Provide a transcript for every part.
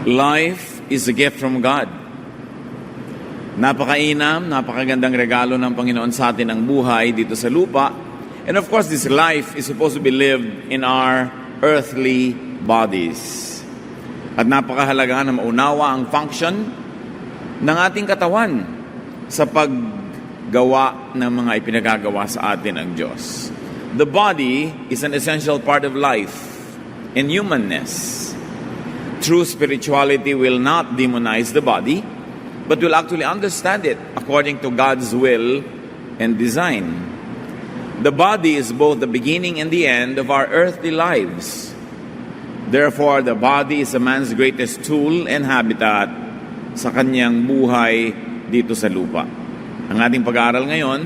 Life is a gift from God. Napakainam, napakagandang regalo ng Panginoon sa atin ang buhay dito sa lupa. And of course, this life is supposed to be lived in our earthly bodies. At napakahalaga na maunawa ang function ng ating katawan sa paggawa ng mga ipinagagawa sa atin ang Diyos. The body is an essential part of life and humanness. True spirituality will not demonize the body, but will actually understand it according to God's will and design. The body is both the beginning and the end of our earthly lives. Therefore, the body is a man's greatest tool and habitat sa kanyang buhay dito sa lupa. Ang ating pag-aaral ngayon,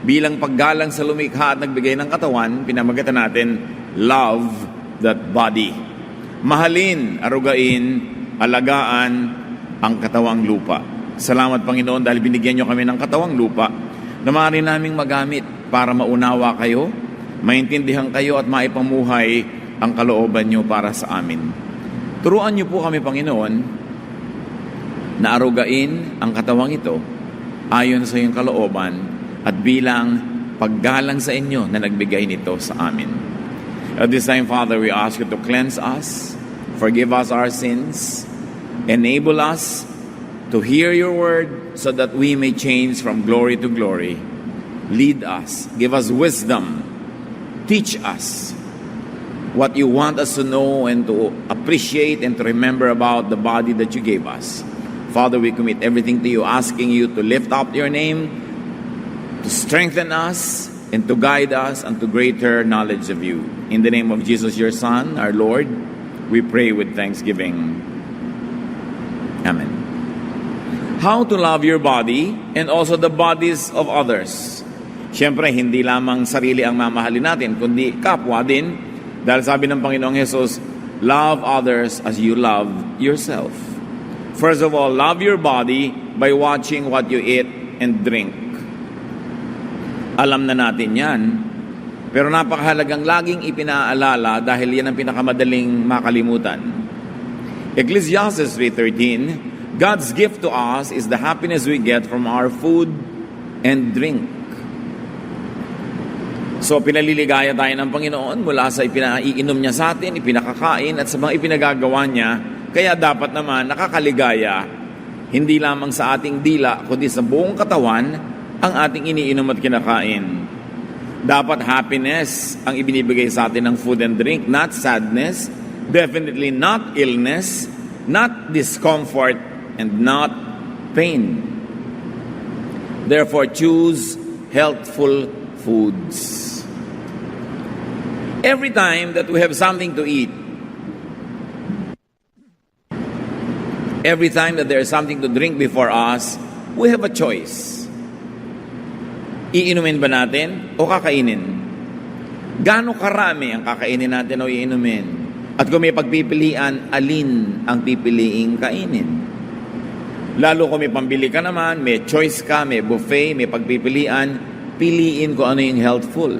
bilang paggalang sa lumikha at nagbigay ng katawan, pinamagatan natin, love that body. Mahalin, arugain, alagaan ang katawang lupa. Salamat Panginoon dahil binigyan nyo kami ng katawang lupa na maaari naming magamit para maunawa kayo, maintindihan kayo at maipamuhay ang kalooban nyo para sa amin. Turuan nyo po kami Panginoon na arugain ang katawang ito ayon sa iyong kalooban at bilang paggalang sa inyo na nagbigay nito sa amin. At this time, Father, we ask you to cleanse us, forgive us our sins, enable us to hear your word so that we may change from glory to glory. Lead us, give us wisdom, teach us what you want us to know and to appreciate and to remember about the body that you gave us. Father, we commit everything to you, asking you to lift up your name, to strengthen us, and to guide us unto greater knowledge of you. In the name of Jesus, your Son, our Lord, we pray with thanksgiving. Amen. How to love your body and also the bodies of others. Siyempre, hindi lamang sarili ang mamahalin natin, kundi kapwa din. Dahil sabi ng Panginoong Jesus, love others as you love yourself. First of all, love your body by watching what you eat and drink. Alam na natin yan, pero napakahalagang laging ipinaalala dahil yan ang pinakamadaling makalimutan. Ecclesiastes 3:13, God's gift to us is the happiness we get from our food and drink. So pinaliligaya tayo ng Panginoon mula sa ipinaiinom niya sa atin, ipinakakain at sa mga ipinagagawa niya. Kaya dapat naman nakakaligaya, hindi lamang sa ating dila, kundi sa buong katawan, ang ating iniinom at kinakain. Dapat happiness ang ibinibigay sa atin ng food and drink, not sadness, definitely not illness, not discomfort, and not pain. Therefore, choose healthful foods. Every time that we have something to eat, every time that there is something to drink before us, we have a choice. Iinumin ba natin o kakainin? Gaano karami ang kakainin natin o iinumin? At kung may pagpipilian, alin ang pipiliing kainin? Lalo kung may pambili ka naman, may choice ka, may buffet, may pagpipilian, piliin kung ano yung healthful.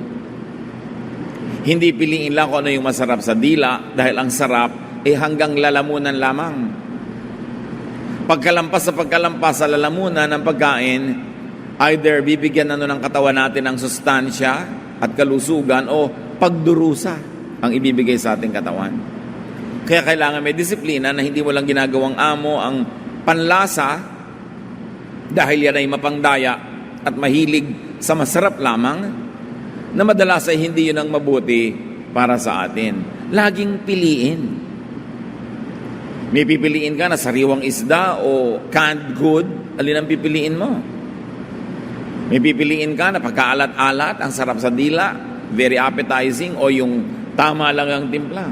Hindi piliin lang kung ano yung masarap sa dila dahil ang sarap ay hanggang lalamunan lamang. Pagkalampas sa lalamunan ng pagkain, either bibigyan ng katawan natin ng sustansya at kalusugan o pagdurusa ang ibibigay sa ating katawan. Kaya kailangan may disiplina na hindi mo lang ginagawang amo ang panlasa dahil yan ay mapangdaya at mahilig sa masarap lamang na madalas ay hindi yun ang mabuti para sa atin. Laging piliin. May pipiliin ka na sariwang isda o canned good, alin ang pipiliin mo? May pipiliin ka na pagkaalat-alat, ang sarap sa dila, very appetizing, o yung tama lang ang timpla.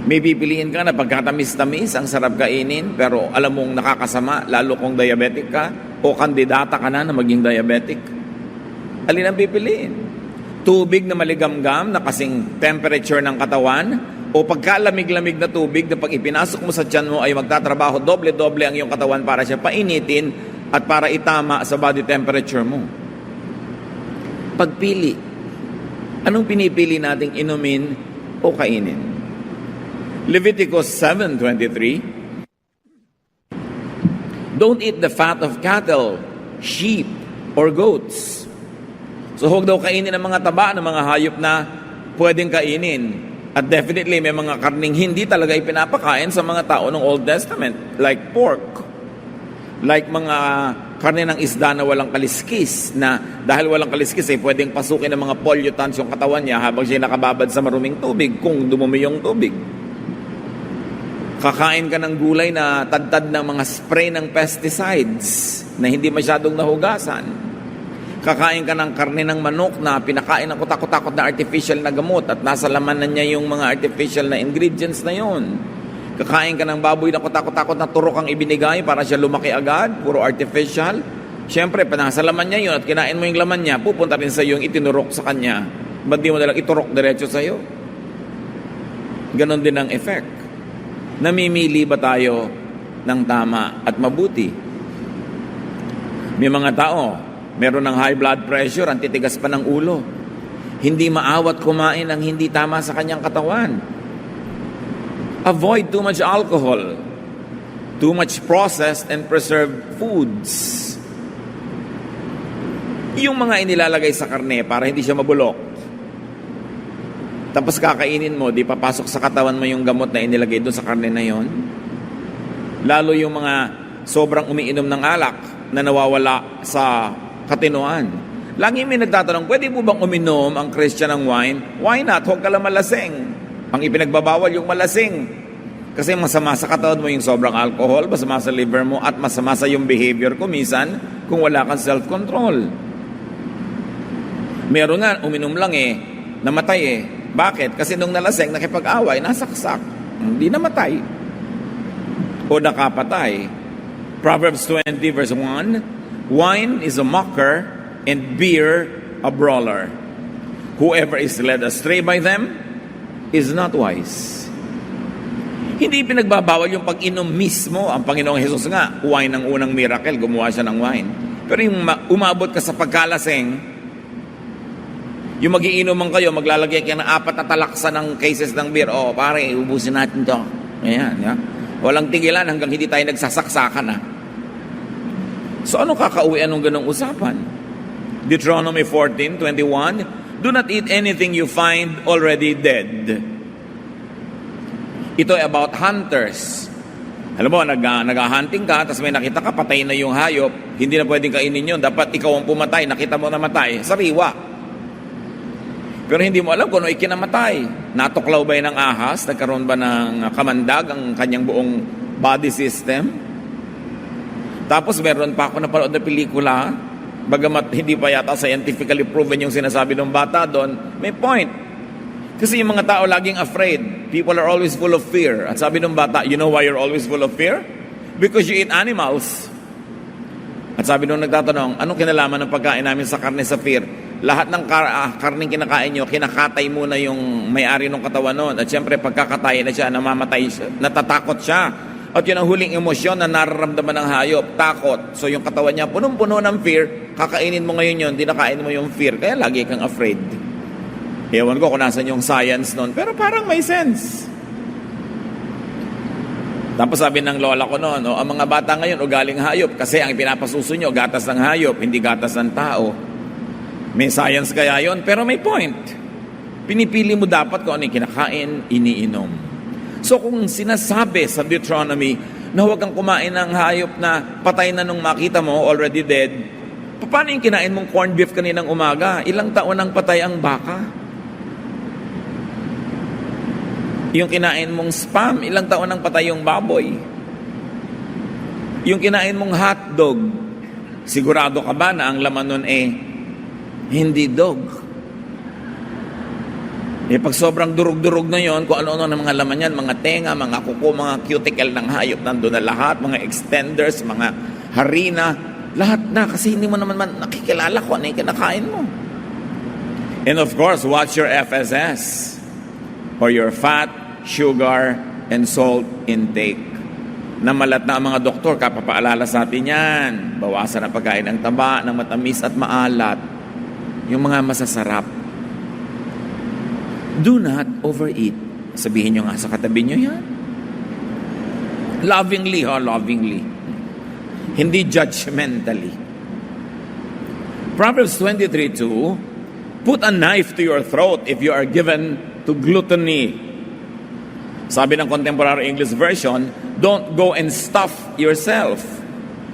May pipiliin ka na pagkatamis-tamis, ang sarap kainin, pero alam mong nakakasama, lalo kung diabetic ka, o kandidata ka na maging diabetic. Alin ang pipiliin? Tubig na maligamgam, na kasing temperature ng katawan, o pagkalamig-lamig na tubig na pag ipinasok mo sa tiyan mo ay magtatrabaho, doble-doble ang iyong katawan para siya painitin at para itama sa body temperature mo. Pagpili. Anong pinipili nating inumin o kainin? Leviticus 7:23, Don't eat the fat of cattle, sheep, or goats. So huwag daw kainin ng mga taba ng mga hayop na pwedeng kainin. At definitely may mga karning hindi talaga ipinapakain sa mga tao ng Old Testament, like pork. Like mga karne ng isda na walang kaliskis, na dahil walang kaliskis pwedeng pasukin ng mga pollutants yung katawan niya habang siya nakababad sa maruming tubig kung dumumi yung tubig. Kakain ka ng gulay na tadtad ng mga spray ng pesticides na hindi masyadong nahugasan. Kakain ka ng karne ng manok na pinakain ng kutakot-takot na artificial na gamot at nasa laman na niya yung mga artificial na ingredients na yon. Kakain ka ng baboy na kutakot-takot na turok ang ibinigay para siya lumaki agad, puro artificial. Siyempre, nasa laman niya yun at kinain mo yung laman niya, pupunta rin sa iyo yung itinurok sa kanya. Ba't di mo nalang iturok diretso sa iyo? Ganon din ang effect. Namimili ba tayo ng tama at mabuti? May mga tao, meron ng high blood pressure, ang titigas pa ng ulo. Hindi maawat kumain ng hindi tama sa kanyang katawan. Avoid too much alcohol, too much processed and preserved foods. Yung mga inilalagay sa karne para hindi siya mabulok. Tapos kakainin mo, di papasok sa katawan mo yung gamot na inilagay doon sa karne na yon. Lalo yung mga sobrang umiinom ng alak na nawawala sa katinuan. Lagi may nagtatanong, pwede po bang uminom ang Christian ng wine? Why not? Huwag ka lang malasing. Ang ipinagbabawal yung malasing. Kasi masama sa katawan mo yung sobrang alcohol, masama sa liver mo, at masama sa yung behavior ko minsan kung wala kang self-control. Meron nga, uminom lang namatay Bakit? Kasi nung nalasing, nakipag-away, nasaksak. Hindi namatay. O nakapatay. Proverbs 20 verse 1, wine is a mocker and beer a brawler. Whoever is led astray by them is not wise. Hindi pinagbabawal yung pag-inom mismo. Ang Panginoong Jesus nga, wine ang unang miracle, gumawa siya ng wine. Pero yung umabot ka sa pagkalasing, yung magiinuman kayo, maglalagay kayo ng 4 na talaksa ng cases ng beer. Pare, ubusin natin to. Ayan, yeah. Walang tigilan hanggang hindi tayo nagsasaksakan So ano kakauwian ng ganong usapan? Deuteronomy 14:21, do not eat anything you find already dead. Ito ay about hunters. Alam mo, nag-hunting ka, tapos may nakita ka, patay na yung hayop, hindi na pwedeng kainin yun. Dapat ikaw ang pumatay, nakita mo namatay, sariwa. Pero hindi mo alam kung ano ikinamatay. Natuklaw ba yun ng ahas? Nagkaroon ba ng kamandag ang kanyang buong body system? Tapos meron pa ako napanood na pelikula, bagamat hindi pa yata scientifically proven yung sinasabi ng bata doon, may point. Kasi yung mga tao laging afraid. People are always full of fear. At sabi ng bata, you know why you're always full of fear? Because you eat animals. At sabi nung nagtatanong, anong kinalaman ng pagkain namin sa karne sa fear? Lahat ng karning kinakain nyo, kinakatay muna yung may-ari ng katawan nun. At syempre, pagkakatay na siya, namamatay siya, natatakot siya. At yun ang huling emosyon na nararamdaman ng hayop, takot. So yung katawan niya, punong-puno ng fear, kakainin mo ngayon yun, dinakain mo yung fear. Kaya lagi kang afraid. Ewan ko kung nasan yung science nun, pero parang may sense. Tapos sabi ng lola ko noon, ang mga bata ngayon ugaling hayop kasi ang pinapasuso nyo, gatas ng hayop, hindi gatas ng tao. May science kaya yon, pero may point. Pinipili mo dapat kung ano yung kinakain, iniinom. So kung sinasabi sa Deuteronomy na huwag kang kumain ng hayop na patay na nung makita mo, already dead, paano yung kinain mong corned beef kaninang umaga? Ilang taon nang patay ang baka? Yung kinain mong spam, ilang taon nang patay yung baboy? Yung kinain mong hotdog, sigurado ka ba na ang laman nun hindi dog? Pag sobrang durug-durug na yon, kung ano-ano ng mga laman yan, mga tenga, mga kuko, mga cuticle ng hayop, nandun na lahat, mga extenders, mga harina, lahat na, kasi hindi mo naman nakikilala kung ano yung kinakain mo. And of course, watch your FSS, or your fat, sugar, and salt intake. Namalat na ang mga doktor, kapapaalala sa atin yan. Bawasan ang pagkain ng taba, ng matamis at maalat. Yung mga masasarap. Do not overeat. Sabihin nyo nga sa katabi nyo yan. Lovingly, lovingly. hindi judgmentally. Proverbs 23:2, put a knife to your throat if you are given to gluttony. Sabi ng Contemporary English Version, don't go and stuff yourself.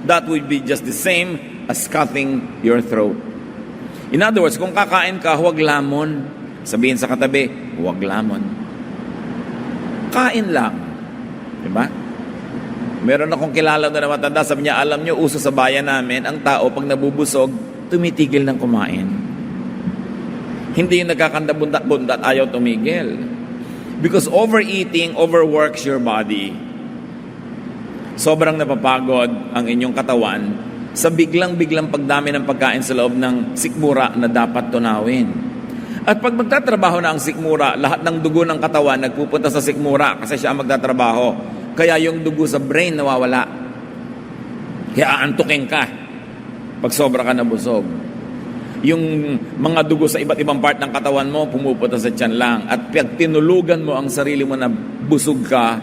That would be just the same as cutting your throat. In other words, kung kakain ka, huwag lamon. Sabihin sa katabi, huwag lamon. Kain lang. Diba? Meron akong kilala na matanda, sabi niya, alam niyo, uso sa bayan namin, ang tao pag nabubusog, tumitigil ng kumain. Hindi yung nagkakanda-bundat-bundat, ayaw tumigil. Because overeating overworks your body. Sobrang napapagod ang inyong katawan sa biglang-biglang pagdami ng pagkain sa loob ng sikmura na dapat tunawin. At pag magtatrabaho na ang sikmura, lahat ng dugo ng katawan nagpupunta sa sikmura kasi siya ang magtatrabaho. Kaya yung dugo sa brain nawawala. Kaya aantukin ka pag sobra ka nabusog. Yung mga dugo sa iba't ibang part ng katawan mo pumupunta sa tiyan lang. At pag tinulugan mo ang sarili mo na busog ka,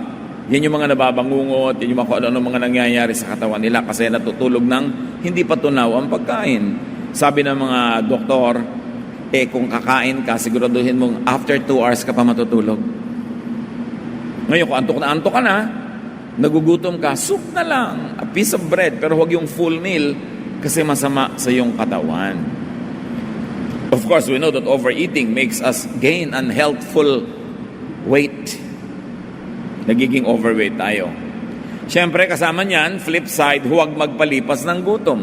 yan yung mga nababangungot, yan yung mga ano mga nangyayari sa katawan nila kasi natutulog ng hindi pa tunaw ang pagkain. Sabi ng mga doktor, kung kakain ka, siguraduhin mong after 2 hours ka pa matutulog. Ngayon, kung antok ka na, nagugutom ka, soup na lang, a piece of bread, pero huwag yung full meal kasi masama sa iyong katawan. Of course, we know that overeating makes us gain unhealthful weight. Nagiging overweight tayo. Siyempre, kasama niyan, flip side, huwag magpalipas ng gutom.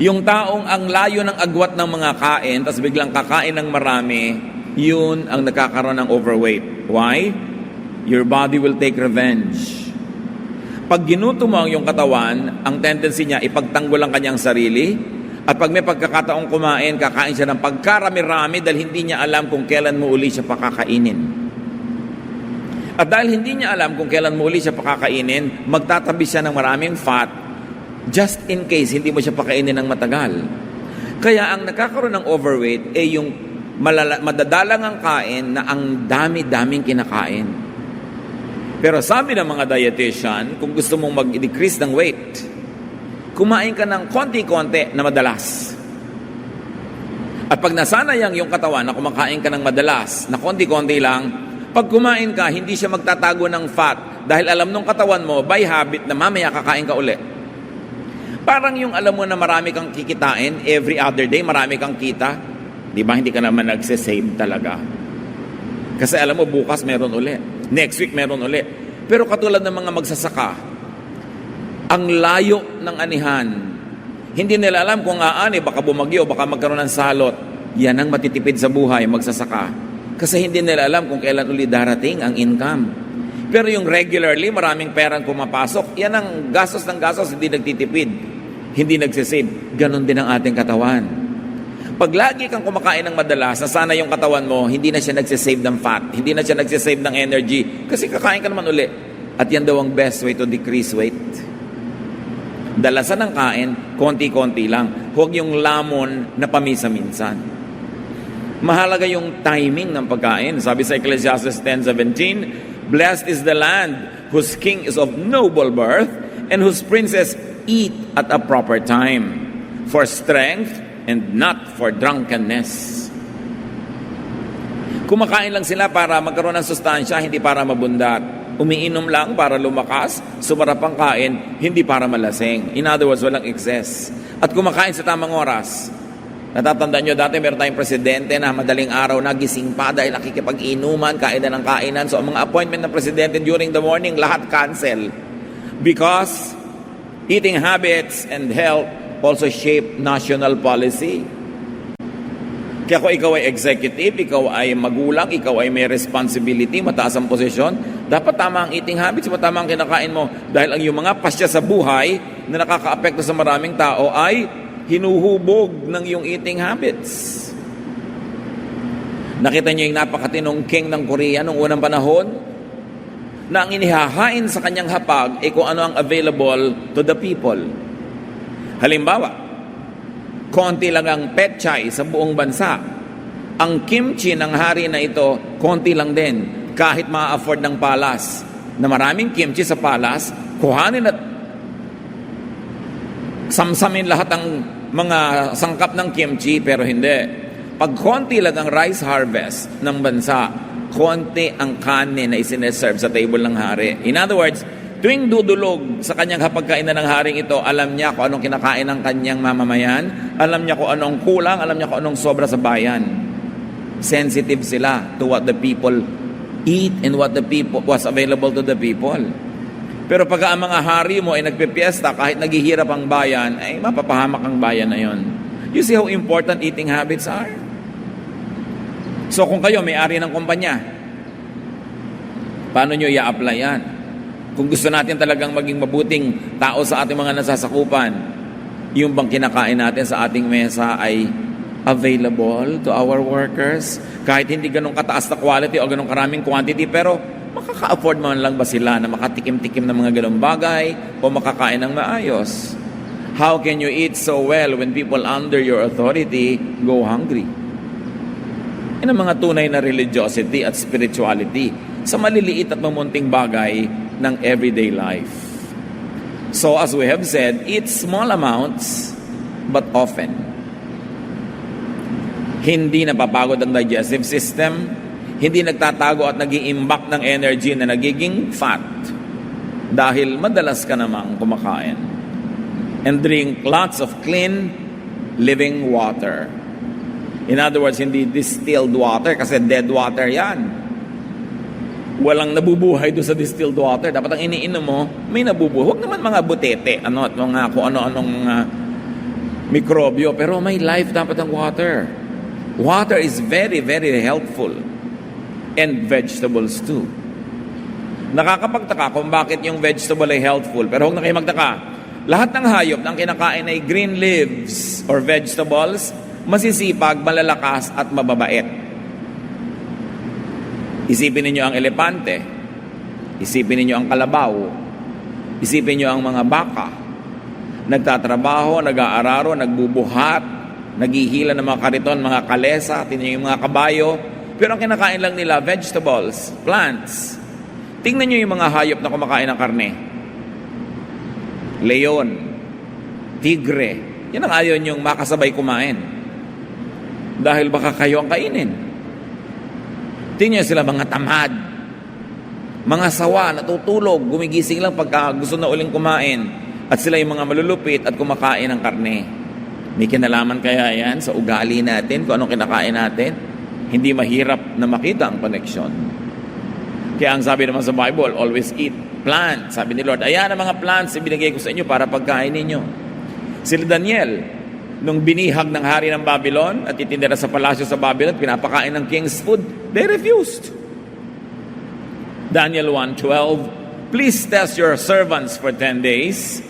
Yung taong ang layo ng agwat ng mga kain, tapos biglang kakain ng marami, yun ang nakakaroon ng overweight. Why? Your body will take revenge. Pag ginuto mo ang iyong katawan, ang tendency niya ipagtanggol ang kanyang sarili. At pag may pagkakataong kumain, kakain siya ng pagkarami-rami dahil hindi niya alam kung kailan mo uli siya pakakainin. At dahil hindi niya alam kung kailan mo uli siya pakakainin, magtatabi siya ng maraming fat just in case hindi mo siya pakainin ng matagal. Kaya ang nakakaroon ng overweight ay yung madadalang ang kain na ang dami-daming kinakain. Pero sabi ng mga dietitian, kung gusto mong mag-decrease ng weight, kumain ka ng konti-konti na madalas. At pag nasanayang yung katawan na kumakain ka ng madalas, na konti-konti lang, pag kumain ka, hindi siya magtatago ng fat dahil alam nung katawan mo, by habit, na mamaya kakain ka uli. Parang yung alam mo na marami kang kikitain, every other day marami kang kita, di ba hindi ka naman nagsasave talaga? Kasi alam mo, bukas meron uli. Next week meron uli. Pero katulad ng mga magsasaka, ang layo ng anihan. Hindi nila alam kung aani, baka bumagyo, baka magkaroon ng salot. Yan ang matitipid sa buhay, magsasaka. Kasi hindi nila alam kung kailan uli darating ang income. Pero yung regularly, maraming perang pumapasok, yan ang gastos ng gastos, hindi nagtitipid. Hindi nagsisave. Ganon din ang ating katawan. Pag lagi kang kumakain ng madalas, nasana yung katawan mo, hindi na siya nagsisave ng fat, hindi na siya nagsisave ng energy, kasi kakain ka naman uli. At yan daw ang best way to decrease weight. Dalasan ng kain, konti-konti lang. Huwag yung lamon na pamisa-minsan. Mahalaga yung timing ng pagkain. Sabi sa Ecclesiastes 10:17, blessed is the land whose king is of noble birth and whose princes eat at a proper time, for strength and not for drunkenness. Kumakain lang sila para magkaroon ng sustansya, hindi para mabundat. Umiinom lang para lumakas, sumarap ang kain, hindi para malasing. In other words, walang excess. At kumakain sa tamang oras. Natatandaan nyo dati, meron tayong presidente na madaling araw na gising pa dahil nakikipag-inuman, kainan ng kainan. So, ang mga appointment ng presidente during the morning, lahat cancel. Because eating habits and health also shape national policy. Kaya kung ikaw ay executive, ikaw ay magulang, ikaw ay may responsibility, mataas ang posisyon, dapat tama ang eating habits, tama ang kinakain mo. Dahil ang iyong mga pasya sa buhay na nakaka-apekto sa maraming tao ay hinuhubog ng iyong eating habits. Nakita niyo yung napakatinong king ng Korea noong unang panahon na ang inihahain sa kanyang hapag ay kung ano ang available to the people. Halimbawa, konti lang ang petchay sa buong bansa. Ang kimchi ng hari na ito, konti lang din. Kahit ma-afford ng palas na maraming kimchi sa palas, kuhanin at samsamin lahat ng mga sangkap ng kimchi, pero hindi. Pag konti lang ang rice harvest ng bansa, konti ang kanin na isineserve sa table ng hari. In other words, tuwing dudulog sa kanyang hapagkainan ng haring ito, alam niya kung anong kinakain ng kanyang mamamayan, alam niya kung anong kulang, alam niya kung anong sobra sa bayan. Sensitive sila to what the people eat and what the people was available to the people. Pero pag ang mga hari mo ay nagpipiesta, kahit naghihirap ang bayan, ay mapapahamak ang bayan na yon. You see how important eating habits are? So kung kayo may-ari ng kumpanya, paano nyo i-apply yan? Kung gusto natin talagang maging mabuting tao sa ating mga nasasakupan, yung bang kinakain natin sa ating mesa ay available to our workers? Kahit hindi ganun kataas na quality o ganun karaming quantity, pero makaka-afford man lang ba sila na makatikim-tikim ng mga ganung bagay o makakain ng maayos? How can you eat so well when people under your authority go hungry? Yan ang mga tunay na religiosity at spirituality sa maliliit at mamunting bagay ng everyday life. So as we have said, eat small amounts but often. Hindi napapagod ang digestive system, hindi nagtatago at nag-iimbak ng energy na nagiging fat dahil madalas ka namang kumakain. And drink lots of clean, living water. In other words, hindi distilled water kasi dead water yan. Walang nabubuhay doon sa distilled water. Dapat ang iniinom mo, may nabubuhay. Huwag naman mga butete, at mga kung ano-anong mikrobyo, pero may life dapat ang water. Water is very, very helpful. And vegetables too. Nakakapagtaka kung bakit yung vegetable ay helpful. Pero huwag na kayo magtaka. Lahat ng hayop na kinakain ay green leaves or vegetables, masisipag, malalakas at mababait. Isipin ninyo ang elepante. Isipin ninyo ang kalabaw. Isipin ninyo ang mga baka. Nagtatrabaho, nag-aararo, nagbubuhat, naghihila ng mga kariton, mga kalesa, tingnan yung mga kabayo. Pero ang kinakain lang nila, vegetables, plants. Tingnan nyo yung mga hayop na kumakain ng karne. Leon, tigre. Yan ang ayaw nyong makasabay kumain. Dahil baka kayo ang kainin. Tingnan nyo sila mga tamad. Mga sawa, natutulog, gumigising lang pagka gusto na uling kumain. At sila yung mga malulupit at kumakain ng karne. May kinalaman kaya yan sa ugali natin, kung anong kinakain natin? Hindi mahirap na makita ang koneksyon. Kaya ang sabi naman sa Bible, always eat plants. Sabi ni Lord, ayan ang mga plants ibinigay ko sa inyo para pagkain ninyo. Sila Daniel, nung binihag ng hari ng Babylon at itindera sa palasyo sa Babylon, pinapakain ng king's food, they refused. Daniel 1:12, please test your servants for 10 days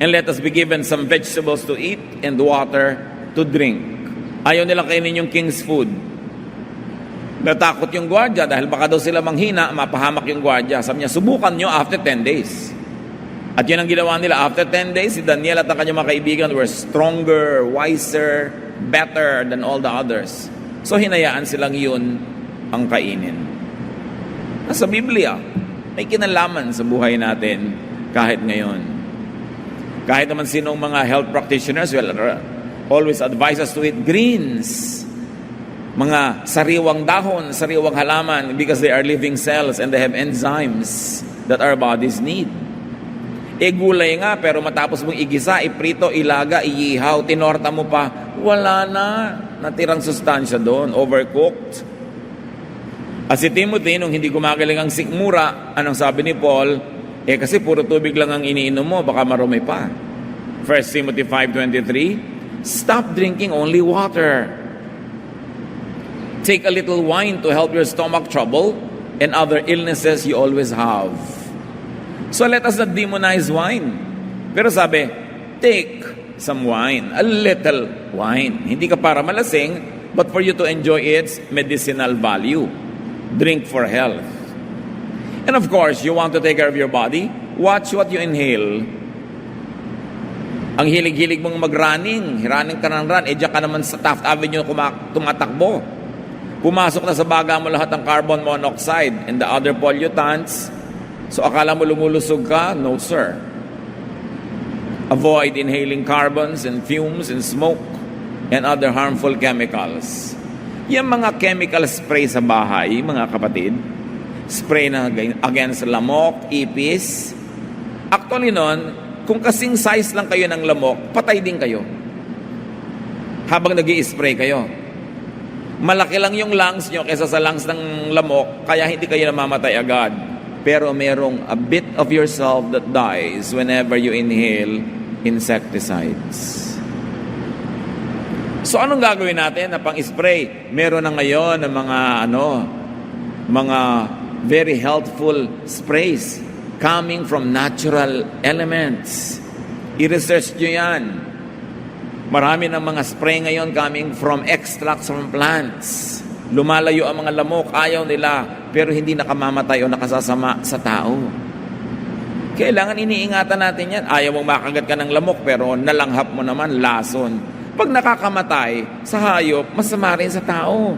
and let us be given some vegetables to eat and water to drink. Ayaw nilang kainin yung king's food. Natakot yung gwardya dahil baka daw sila manghina, mapahamak yung gwardya. Sabi niya, subukan nyo after 10 days. At yun ang ginawa nila. After 10 days, si Daniel at ang kanyang mga kaibigan were stronger, wiser, better than all the others. So hinayaan silang yun ang kainin. Nasa Biblia, may kinalaman sa buhay natin kahit ngayon. Kahit naman sinong mga health practitioners will always advise us to eat greens. Mga sariwang dahon, sariwang halaman because they are living cells and they have enzymes that our bodies need. Gulay nga, pero matapos mong igisa, iprito, ilaga, iihaw, tinorta mo pa, wala na. Natirang sustansya doon, overcooked. At si Timothy, nung hindi gumagaling ang sikmura, anong sabi ni Paul? Kasi puro tubig lang ang iniinom mo, baka marumi pa. 1 Timothy 5:23, stop drinking only water. Take a little wine to help your stomach trouble and other illnesses you always have. So let us not demonize wine. Pero sabi, take some wine, a little wine. Hindi ka para malasing, but for you to enjoy its medicinal value. Drink for health. And of course, you want to take care of your body, watch what you inhale. Ang hilig-hilig mong mag-running, running ka ng run, diyan ka naman sa Taft Avenue tumatakbo. Pumasok na sa baga mo lahat ng carbon monoxide and the other pollutants. So akala mo lumulusog ka? No, sir. Avoid inhaling carbons and fumes and smoke and other harmful chemicals. Yung mga chemical spray sa bahay, mga kapatid, spray na against lamok, ipis, actually nun, kung kasing size lang kayo ng lamok, patay din kayo. Habang nag-i-spray kayo. Malaki lang yung lungs nyo kaysa sa lungs ng lamok, kaya hindi kayo namamatay agad. Pero merong a bit of yourself that dies whenever you inhale insecticides. So anong gagawin natin na pang-spray? Meron na ngayon ng mga very healthful sprays coming from natural elements. I-research nyo yan. Marami ng mga spray ngayon coming from extracts from plants. Lumalayo ang mga lamok, ayaw nila, pero hindi nakamamatay o nakasasama sa tao. Kailangan iniingatan natin yan. Ayaw mong makagat ka ng lamok, pero nalanghap mo naman, lason. Pag nakakamatay sa hayop, masama rin sa tao.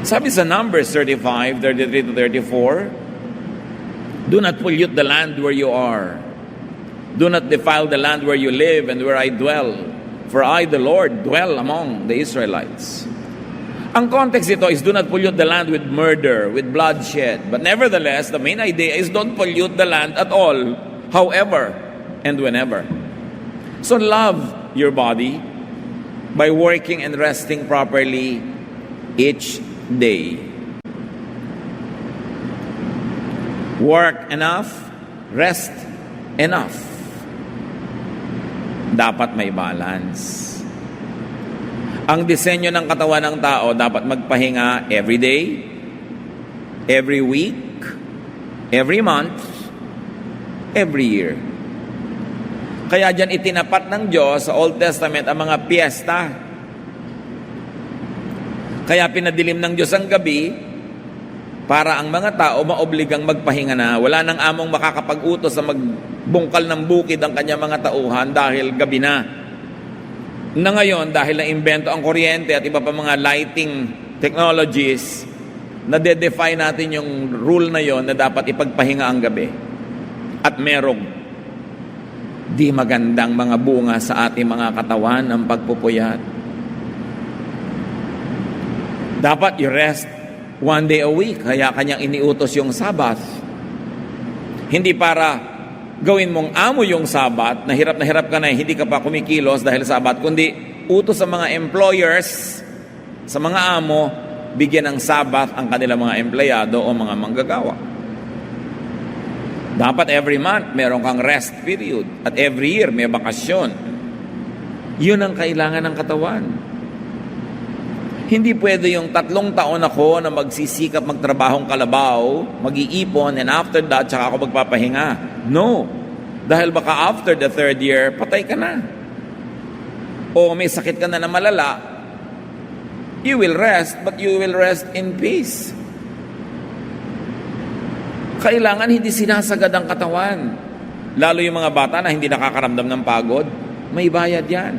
Sabi sa Numbers 35, 33 to 34, do not pollute the land where you are. Do not defile the land where you live and where I dwell. For I, the Lord, dwell among the Israelites. Ang context ito is do not pollute the land with murder, with bloodshed. But nevertheless, the main idea is don't pollute the land at all, however and whenever. So love your body by working and resting properly each day. Work enough, rest enough. Dapat may balance. Ang disenyo ng katawan ng tao dapat magpahinga every day, every week, every month, every year. Kaya dyan itinapat ng Diyos sa Old Testament ang mga piyesta. Kaya pinadilim ng Diyos ang gabi para ang mga tao maobligang magpahinga na. Wala nang among makakapag-utos sa magbungkal ng bukid ang kanyang mga tauhan dahil gabi na. Na ngayon, dahil na-invento ang kuryente at iba pa mga lighting technologies, nade-defy natin yung rule na yon na dapat ipagpahinga ang gabi. At merong di magandang mga bunga sa ating mga katawan ng pagpupuyat. Dapat you rest one day a week, kaya kanyang iniutos yung Sabbath. Hindi para gawin mong amo yung Sabbath, na hirap ka na, hindi ka pa kumikilos dahil Sabbath, kundi utos sa mga employers, sa mga amo, bigyan ng Sabbath ang kanilang mga empleyado o mga manggagawa. Dapat every month, meron kang rest period. At every year, may bakasyon. Yun ang kailangan ng katawan. Hindi pwede yung 3 taon ako na magsisikap magtrabahong kalabaw, mag-iipon, and after that, tsaka ako magpapahinga. No. Dahil baka after the 3rd year, patay ka na. O may sakit ka na malala, you will rest, but you will rest in peace. Kailangan hindi sinasagad ang katawan. Lalo yung mga bata na hindi nakakaramdam ng pagod, may bayad yan.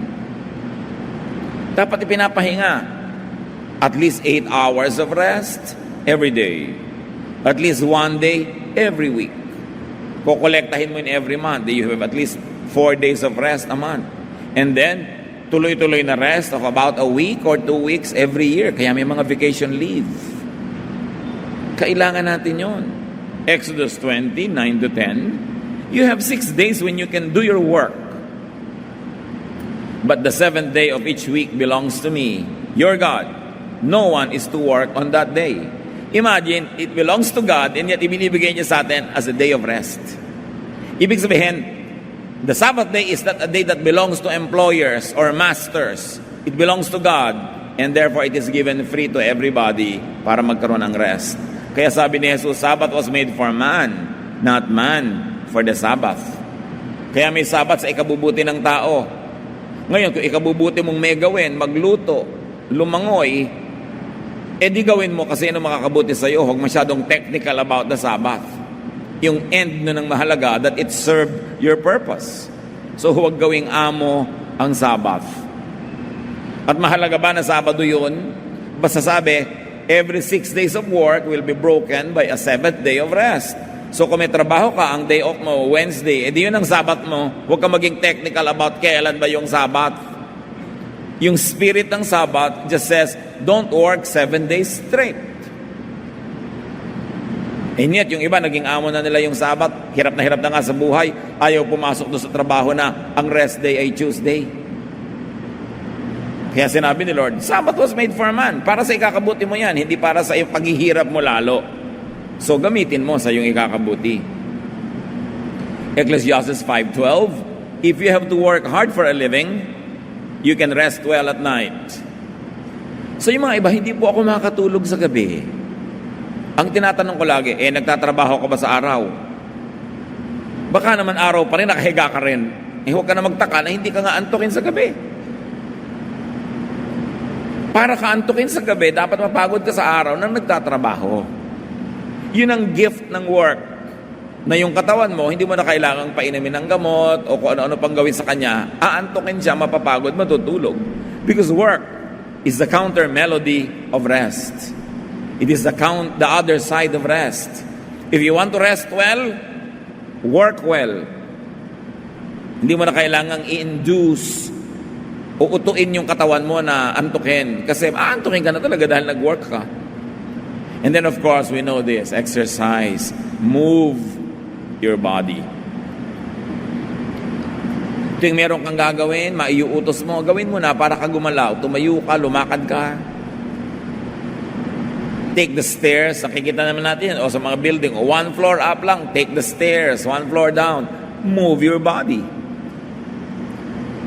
Dapat ipinapahinga. At least 8 hours of rest every day. At least 1 day every week. Kukolektahin mo in every month. You have at least 4 days of rest a month. And then, tuloy-tuloy na rest of about a week or 2 weeks every year. Kaya may mga vacation leave. Kailangan natin yon. Exodus 20, 9 to 10. You have 6 days when you can do your work. But the 7th day of each week belongs to me, your God. No one is to work on that day. Imagine, it belongs to God and yet ibinibigay niya sa atin as a day of rest. Ibig sabihin, the Sabbath day is not a day that belongs to employers or masters. It belongs to God and therefore it is given free to everybody para magkaroon ng rest. Kaya sabi ni Jesus, Sabbath was made for man, not man for the Sabbath. Kaya may Sabbath sa ikabubuti ng tao. Ngayon, kung ikabubuti mong may gawin, magluto, lumangoy, di gawin mo kasi ano makakabuti sa iyo. Huwag masyadong technical about the Sabbath. Yung end nun ng mahalaga, that it served your purpose. So huwag gawing amo ang Sabbath. At mahalaga ba na Sabado yun? Basta sabi, every 6 days of work will be broken by a 7th day of rest. So kung may trabaho ka, ang day off mo, Wednesday, edi yun ang Sabat mo. Huwag ka maging technical about kailan ba yung Sabat. Yung spirit ng Sabat just says, don't work 7 days straight. And yet, yung iba, naging amo na nila yung Sabat. Hirap na nga sa buhay. Ayaw pumasok doon sa trabaho na ang rest day ay Tuesday. Kaya sinabi ni Lord, Sabbath was made for man. Para sa ikakabuti mo yan, hindi para sa iyong paghihirap mo lalo. So gamitin mo sa iyong ikakabuti. Ecclesiastes 5:12, if you have to work hard for a living, you can rest well at night. So yung mga iba, hindi po ako makakatulog sa gabi. Ang tinatanong ko lagi, nagtatrabaho ka ba sa araw? Baka naman araw pa rin, nakahiga ka rin. Huwag ka na magtaka na hindi ka nga antukin sa gabi. Para ka antukin sa gabi, dapat mapagod ka sa araw nang nagtatrabaho. Yun ang gift ng work. Na yung katawan mo, hindi mo na kailangang painumin ng gamot o kung ano-ano pang gawin sa kanya. Aantukin siya, mapapagod, matutulog. Because work is the counter melody of rest. It is the other side of rest. If you want to rest well, work well. Hindi mo na kailangang i-induce o utuin yung katawan mo na antukin. Kasi aantukin ka na talaga dahil nag-work ka. And then of course, we know this, exercise, move your body. Ito yung meron kang gagawin, maiuutos mo, gawin mo na para ka gumalaw. Tumayo ka, lumakad ka. Take the stairs, nakikita naman natin, o sa mga building, 1 floor up lang, take the stairs, 1 floor down. Move your body.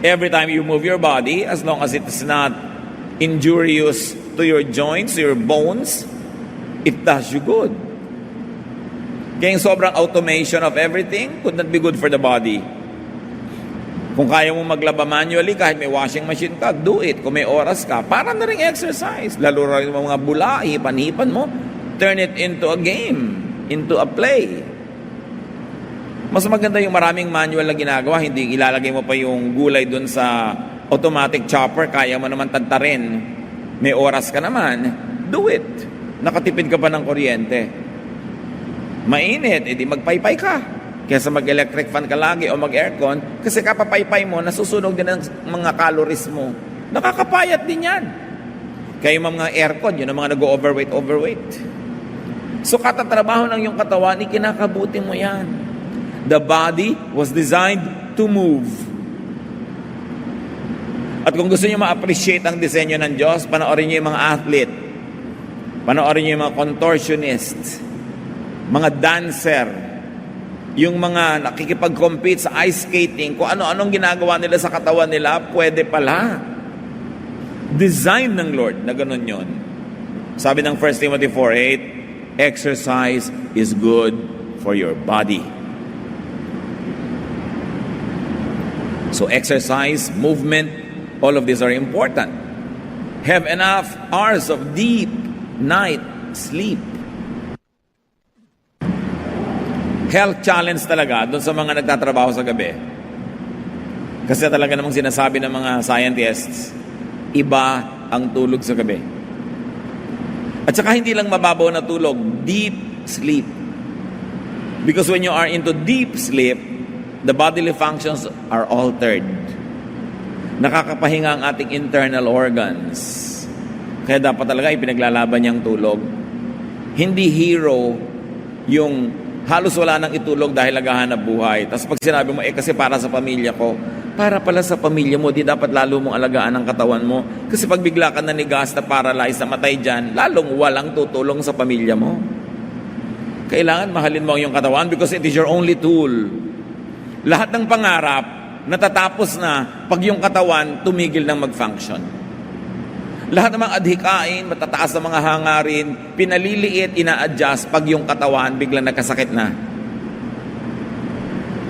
Every time you move your body, as long as it is not injurious to your joints, your bones, it does you good. Kaya yung sobrang automation of everything could not be good for the body. Kung kaya mo maglaba manually, kahit may washing machine ka, do it. Kung may oras ka, para na rin exercise. Lalo rin mga bula, hipan-hipan mo, turn it into a game, into a play. Mas maganda yung maraming manual na ginagawa, hindi ilalagay mo pa yung gulay dun sa automatic chopper, kaya mo naman tantarin. May oras ka naman, do it. Nakatipid ka pa ng kuryente. Mainit, edi magpaypay ka. Kaysa mag-electric fan ka lagi o mag-aircon, kasi kapapaypay mo, nasusunog din ang mga calories mo. Nakakapayat din yan. Kaya yung mga aircon, yun ang mga nag-overweight. So katatrabaho ng yung katawan, ikinakabuti mo yan. The body was designed to move. At kung gusto niyo ma-appreciate ang disenyo ng Diyos, panoorin niyo yung mga athlete. Panoorin niyo yung mga contortionist, mga dancer, yung mga nakikipag-compete sa ice skating, kung ano-anong ginagawa nila sa katawan nila, pwede pala. Design ng Lord na ganun yun. Sabi ng 1 Timothy 4:8, exercise is good for your body. So exercise, movement, all of these are important. Have enough hours of deep night sleep. Health challenge talaga doon sa mga nagtatrabaho sa gabi. Kasi talaga namang sinasabi ng mga scientists, iba ang tulog sa gabi. At saka hindi lang mababaw na tulog, deep sleep. Because when you are into deep sleep, the bodily functions are altered. Nakakapahinga ang ating internal organs. Kaya dapat talaga ipinaglalaban niyang tulog. Hindi hero yung halos wala nang itulog dahil naghahanap buhay. Tapos pag sinabi mo, kasi para sa pamilya ko, para pala sa pamilya mo, di dapat lalo mong alagaan ang katawan mo. Kasi pag bigla ka nanigas na paralyzed na matay dyan, lalong walang tutulong sa pamilya mo. Kailangan mahalin mo ang iyong katawan because it is your only tool. Lahat ng pangarap, natatapos na pag yung katawan tumigil ng mag-function. Lahat ng mga adhikain, matataas na mga hangarin, pinaliliit, ina-adjust pag yung katawan biglang nagkasakit na.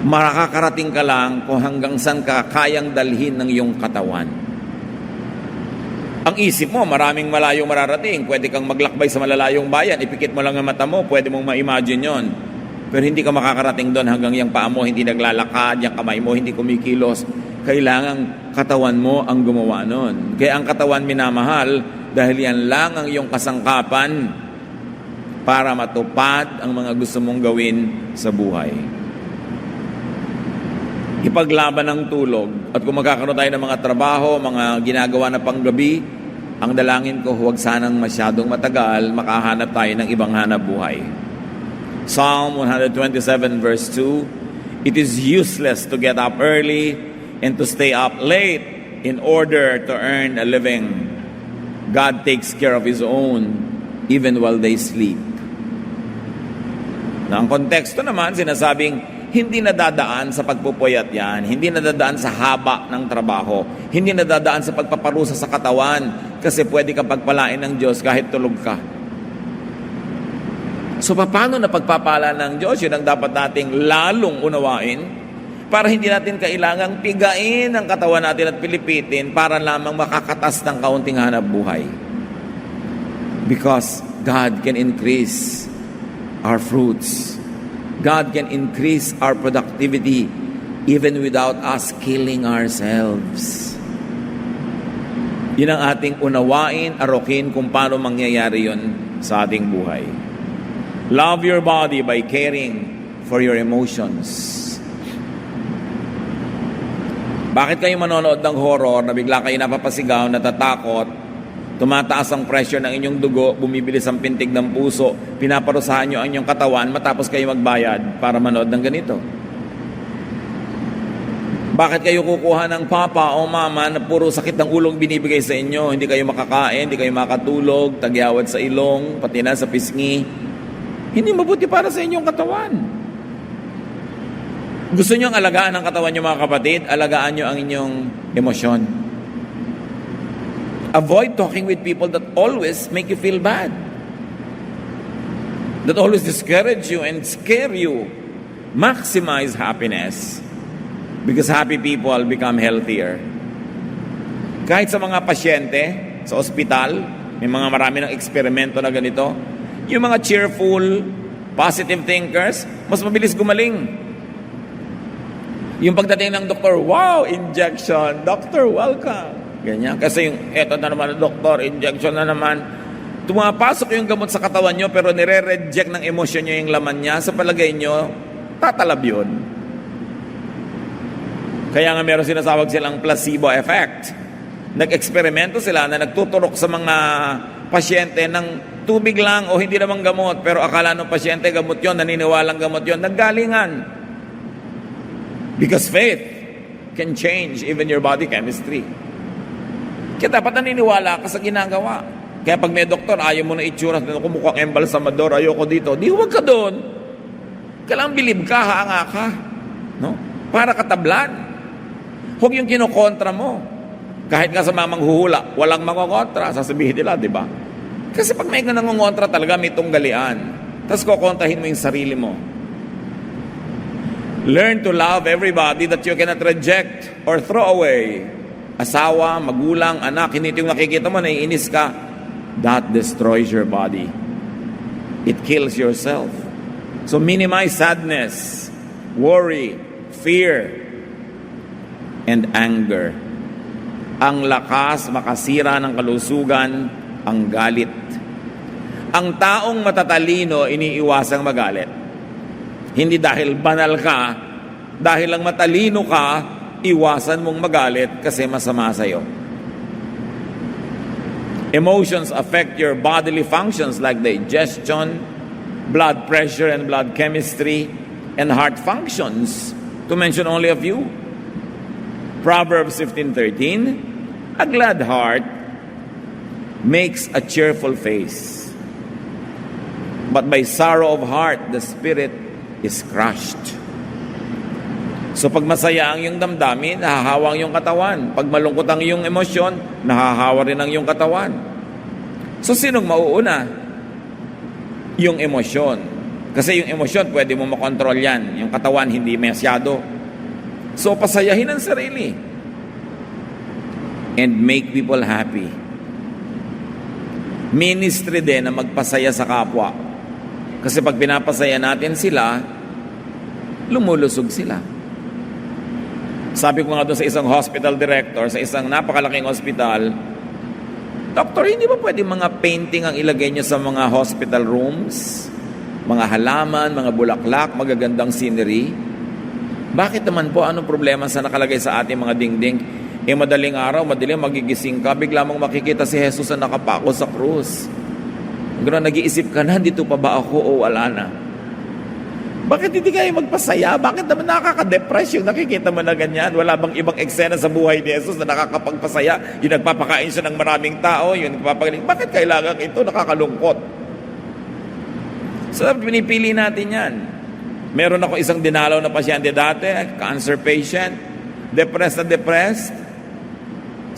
Makakarating ka lang kung hanggang saan ka kayang dalhin ng iyong katawan. Ang isip mo, maraming malayong mararating. Pwede kang maglakbay sa malalayong bayan, ipikit mo lang ang mata mo, pwede mong ma-imagine yon. Pero hindi ka makakarating doon hanggang yung paa mo hindi naglalakad, yung kamay mo hindi kumikilos. Kailangang katawan mo ang gumawa nun. Kaya ang katawan minamahal dahil yan lang ang iyong kasangkapan para matupad ang mga gusto mong gawin sa buhay. Ipaglaban ng tulog. At kung magkakaroon tayo ng mga trabaho, mga ginagawa na panggabi, ang dalangin ko, huwag sanang masyadong matagal, makahanap tayo ng ibang hanap buhay. Psalm 127 verse 2, "It is useless to get up early and to stay up late in order to earn a living. God takes care of His own even while they sleep." Na ang konteksto naman, sinasabing, hindi nadadaan sa pagpupuyat yan, hindi nadadaan sa haba ng trabaho, hindi nadadaan sa pagpaparusa sa katawan, kasi pwede kang pagpalain ng Diyos kahit tulog ka. So, paano na pagpapala ng Diyos? Yun ang dapat nating lalong unawain para hindi natin kailangang pigain ang katawan natin at pilipitin para lamang makakatas ng kaunting hanap buhay. Because God can increase our fruits. God can increase our productivity even without us killing ourselves. Yun ang ating unawain, arokin kung paano mangyayari yun sa ating buhay. Love your body by caring for your emotions. Bakit kayo manonood ng horror na bigla kayo napapasigaw, natatakot, tumataas ang pressure ng inyong dugo, bumibilis ang pintig ng puso, pinaparusahan nyo ang inyong katawan matapos kayo magbayad para manood ng ganito? Bakit kayo kukuha ng papa o mama na puro sakit ng ulong binibigay sa inyo? Hindi kayo makakain, hindi kayo makatulog, tagyawat sa ilong, pati na sa pisngi. Hindi mabuti para sa inyong katawan. Gusto nyo ang alagaan ng katawan nyo, mga kapatid? Alagaan nyo ang inyong emosyon. Avoid talking with people that always make you feel bad, that always discourage you and scare you. Maximize happiness, because happy people become healthier. Kahit sa mga pasyente sa ospital, may mga marami ng eksperimento na ganito. Yung mga cheerful, positive thinkers, mas mabilis gumaling. Yung pagdating ng doktor, wow, injection, doctor, welcome. Ganyan. Kasi yung, eto na naman, doktor, injection na naman. Tumapasok yung gamot sa katawan nyo, pero nire-reject ng emosyon nyo yung laman niya. Sa palagay nyo, tatalab yun. Kaya nga meron sinasawag silang placebo effect. Nag-eksperimento sila na nagtuturok sa mga pasyente ng tubig lang o hindi namang gamot, pero akala ng pasyente gamot yon, naniniwalang gamot yon, naggalingan. Because faith can change even your body chemistry. Kaya dapat naniniwala ka sa ginagawa. Kaya pag may doktor, ayaw mo na itsura, kumukhang embalsamador, ayoko dito, di huwag ka doon. Kailangan bilib ka, hanga ka. No? Para katablan. Huwag yung kinokontra mo. Kahit nga sa mamang huhula, walang mangongontra, sasabihin nila, di ba? Kasi pag may nangongontra talaga, may tunggalian. Tapos kukontrahin mo yung sarili mo. Learn to love everybody that you cannot reject or throw away. Asawa, magulang, anak, hindi yung nakikita mo, naiinis ka. That destroys your body. It kills yourself. So minimize sadness, worry, fear, and anger. Ang lakas makasira ng kalusugan, ang galit. Ang taong matatalino iniiwasang magalit. Hindi dahil banal ka, dahil lang matalino ka, iwasan mong magalit kasi masama sa'yo. Emotions affect your bodily functions like digestion, blood pressure and blood chemistry, and heart functions, to mention only a few. Proverbs 15:13, a glad heart makes a cheerful face, but by sorrow of heart the spirit is crushed. So pag masaya ang iyong damdamin, nahahawa ang iyong katawan. Pag malungkot ang iyong emosyon, nahahawa rin ang iyong katawan. So sinong mauuna? Yung emosyon. Kasi yung emosyon, pwede mo makontrol yan. Yung katawan, hindi masyado. So pasayahin ang sarili. And make people happy. Ministry din na magpasaya sa kapwa. Kasi pag pinapasaya natin sila, lumulusog sila. Sabi ko nga doon sa isang hospital director, sa isang napakalaking hospital, Doktor, hindi ba pwede mga painting ang ilagay nyo sa mga hospital rooms? Mga halaman, mga bulaklak, magagandang scenery? Bakit naman po, anong problema sa nakalagay sa ating mga dingding? Madaling araw, madaling magigising ka, bigla mong makikita si Jesus na nakapako sa krus. Gano'n, nag-iisip ka na, dito pa ba ako o wala na? Bakit hindi kayo magpasaya? Bakit naman nakaka-depress yung nakikita mo na ganyan? Wala bang ibang eksena sa buhay ni Jesus na nakakapagpasaya? Yung nagpapakain siya ng maraming tao, yung nagpapagaling. Bakit kailangan ito? Nakakalungkot. So, pinipili natin yan. Meron ako isang dinalaw na pasyente dati, cancer patient, depressed na depressed.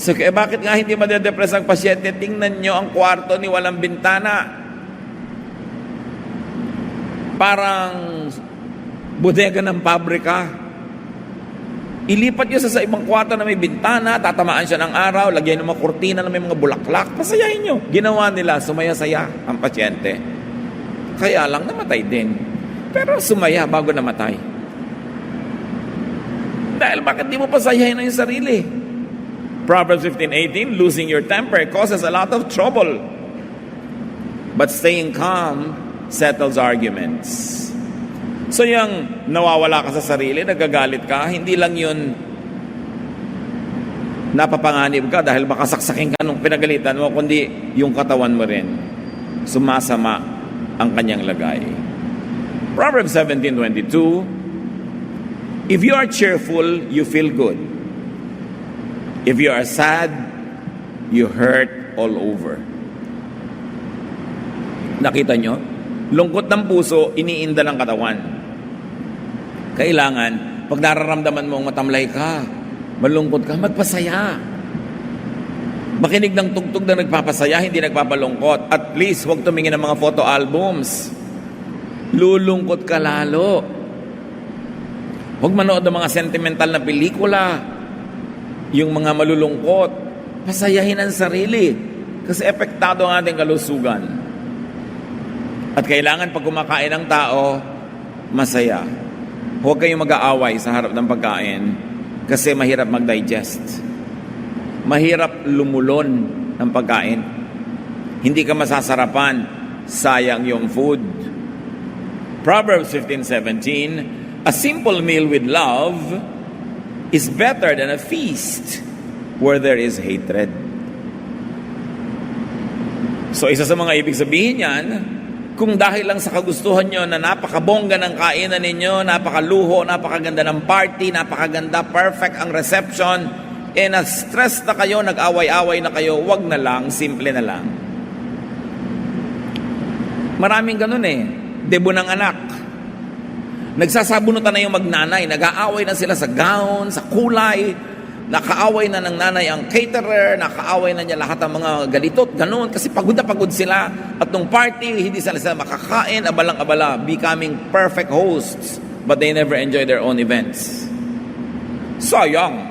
So, bakit nga hindi madedepress ang pasyente? Tingnan nyo ang kwarto ni walang bintana. Parang bodega ng pabrika. Ilipat nyo sa ibang kwarto na may bintana, tatamaan siya ng araw, lagyan ng mga kurtina na may mga bulaklak, pasayahin nyo. Ginawa nila, sumaya-saya ang pasyente. Kaya lang namatay din. Pero sumaya bago namatay. Dahil bakit di mo pasayahin ang iyong sarili? Proverbs 15:18, losing your temper causes a lot of trouble. But staying calm settles arguments. So yung nawawala ka sa sarili, nagagalit ka, hindi lang yun napapanganib ka dahil makasaksakin ka nung pinagalitan mo, kundi yung katawan mo rin sumasama ang kanyang lagay. Proverbs 17:22, if you are cheerful, you feel good. If you are sad, you hurt all over. Nakita nyo? Lungkot ng puso, iniinda ng katawan. Kailangan, pag nararamdaman mong matamlay ka, malungkot ka, magpasaya. Makinig ng tugtog na nagpapasaya, hindi nagpapalungkot. At least, huwag tumingin ng mga photo albums. Lulungkot ka lalo. Huwag manood ng mga sentimental na pelikula. Yung mga malulungkot. Pasayahin ang sarili. Kasi epektado ang ating kalusugan. At kailangan pag kumakain ng tao, masaya. Huwag kayong mag-aaway sa harap ng pagkain kasi mahirap mag-digest. Mahirap lumulon ng pagkain. Hindi ka masasarapan. Sayang yung food. Proverbs 15:17, a simple meal with love is better than a feast where there is hatred. So isa sa mga ibig sabihin yan, kung dahil lang sa kagustuhan nyo na napakabongga ng kainan ninyo, napakaluho, napakaganda ng party, napakaganda, perfect ang reception, na-stress na kayo, nag-away-away na kayo, wag na lang, simple na lang. Maraming ganun debo ng anak. Nagsasabunutan na yung magnanay, nag-aaway na sila sa gown, sa kulay, nakaaway na ng nanay ang caterer, nakaaway na niya lahat ng mga galitot, ganun, kasi pagod na pagod sila. At nung party, hindi sila makakain, abalang-abala, becoming perfect hosts, but they never enjoy their own events. Sayang.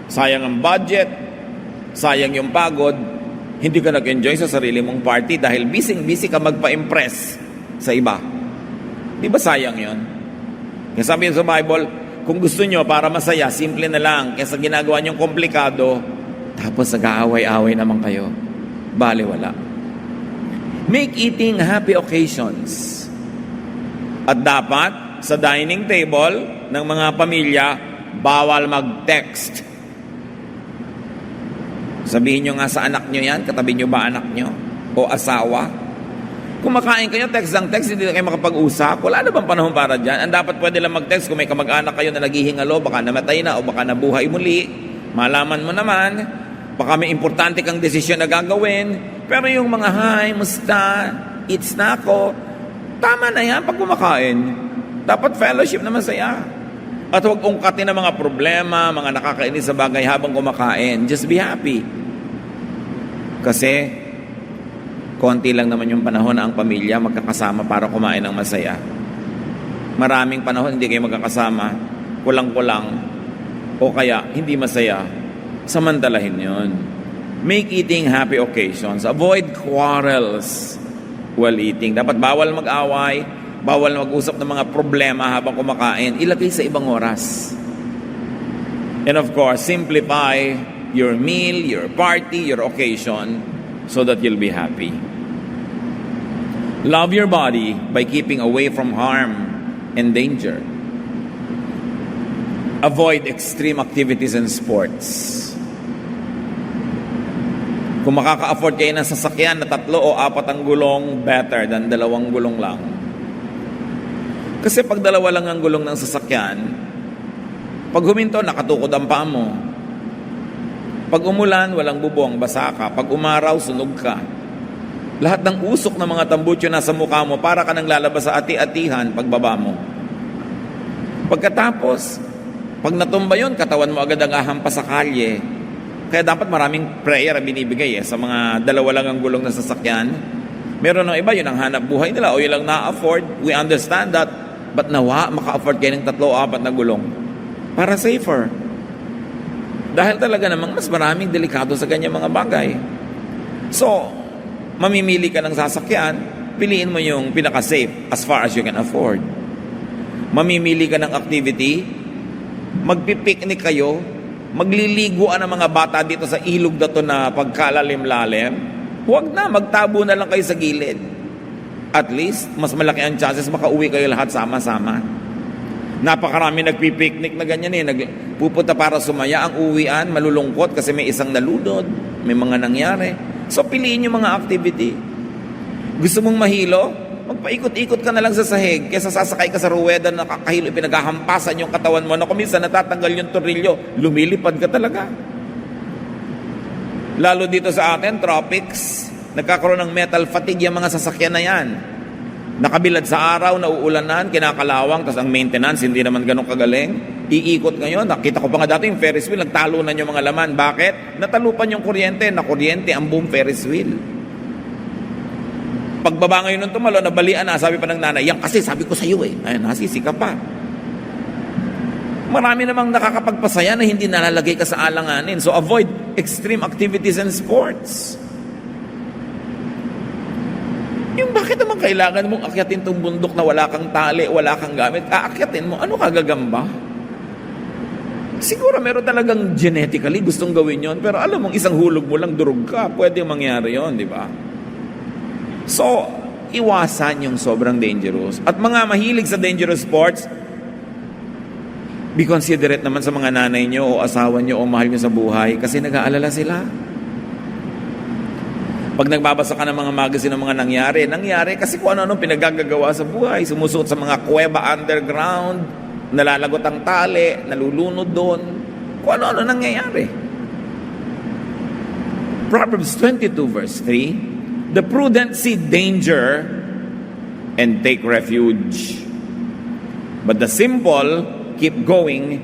Sayang ang budget, sayang yung pagod, hindi ka nag-enjoy sa sarili mong party dahil busy ka magpa-impress sa iba. Di ba sayang yun? Kaya sabi sa Bible, kung gusto nyo para masaya, simple na lang. Kesa ginagawa nyong komplikado, tapos nag-aaway-aaway naman kayo. Bale, wala. Make eating happy occasions. At dapat, sa dining table ng mga pamilya, bawal mag-text. Sabihin nyo nga sa anak nyo yan, katabi nyo ba anak nyo? O asawa? Kumakain kayo, text ng text, hindi na kayo makapag-usap. Wala na bang panahon para dyan? Ang dapat pwede lang mag-text kung may kamag-anak kayo na naghihingalo, baka namatay na o baka nabuhay muli. Malaman mo naman, baka may importante kang desisyon na gagawin. Pero yung mga, hi, musta, eats na ako, tama na yan pag kumakain. Dapat fellowship na masaya. At huwag ungkatin ng mga problema, mga nakakainis sa bagay habang kumakain. Just be happy. Kasi, konti lang naman yung panahon na ang pamilya magkakasama para kumain ng masaya. Maraming panahon hindi kayo magkakasama, kulang-kulang, o kaya hindi masaya. Samantalahin yun. Make eating happy occasions. Avoid quarrels while eating. Dapat bawal mag-away, bawal mag-usap ng mga problema habang kumakain. Ilagay sa ibang oras. And of course, simplify your meal, your party, your occasion, so that you'll be happy. Love your body by keeping away from harm and danger. Avoid extreme activities and sports. Kung makaka-afford kayo ng sasakyan na 3 o 4 ang gulong, better than 2 gulong lang. Kasi pag 2 lang ang gulong ng sasakyan, pag huminto, nakatukod ang paa mo. Pag umulan, walang bubong, basa ka. Pag umaraw, sunog ka. Lahat ng usok ng mga tambutso nasa mukha mo, para ka nang lalabas sa ati-atihan pagbaba mo. Pagkatapos, pag natumba yun, katawan mo agad ang ahampas sa kalye. Kaya dapat maraming prayer ang binibigay sa mga 2 lang ang gulong na sasakyan. Meron ng iba, yun ang hanap buhay nila o yun lang na-afford. We understand that. But nawa, maka-afford kayo ng 3 o 4 na gulong. Para safer. Dahil talaga namang mas maraming delikado sa kanyang mga bagay. So, mamimili ka ng sasakyan, piliin mo yung pinaka-safe as far as you can afford. Mamimili ka ng activity, magpipiknik kayo, magliliguan ang mga bata dito sa ilog na to na pagkalalim-lalim, huwag na, magtabo na lang kayo sa gilid. At least, mas malaki ang chances makauwi kayo lahat sama-sama. Napakarami nagpipiknik na ganyan Pupunta para sumaya, ang uwian, malulungkot kasi may isang nalunod, may mga nangyari. So, piliin yung mga activity. Gusto mong mahilo? Magpaikot-ikot ka na lang sa sahig kaysa sasakay ka sa ruweda na kakahilo, pinaghahampasan yung katawan mo na kuminsan natatanggal yung torilyo, lumilipad ka talaga. Lalo dito sa atin, tropics, nagkakaroon ng metal fatigue yung mga sasakyan na yan. Nakabilad sa araw, nauulanan, kinakalawang, tapos ang maintenance, hindi naman ganun kagaling. Iikot ngayon, nakita ko pa nga dati yung Ferris wheel, nagtalunan yung mga laman. Bakit? Natalupan yung kuryente, nakuryente ang boom Ferris wheel. Pagbaba ngayon ng tumalo, nabalian na, sabi pa ng nanay, yan kasi sabi ko sa iyo ayun, nasisi ka pa. Marami namang nakakapagpasaya na hindi nalalagay ka sa alanganin. So avoid extreme activities and sports. Yung bakit naman kailangan mong akyatin tong bundok na wala kang tali, wala kang gamit, aakyatin mo, ano kagagamba? Siguro meron talagang genetically gustong gawin yon, pero alam mong isang hulog mo lang, durog ka, pwede mangyari yon, di ba? So, iwasan yung sobrang dangerous. At mga mahilig sa dangerous sports, be considerate naman sa mga nanay nyo o asawa nyo o mahal nyo sa buhay kasi nag-aalala sila. Pag nagbabasa ka ng mga magazine ng mga nangyari kasi kung ano-ano pinagagagawa sa buhay, sumusuot sa mga kuweba underground, nalalagot ang tali, nalulunod doon, kung ano-ano nangyayari. Proverbs 22 verse 3, the prudent see danger and take refuge, but the simple keep going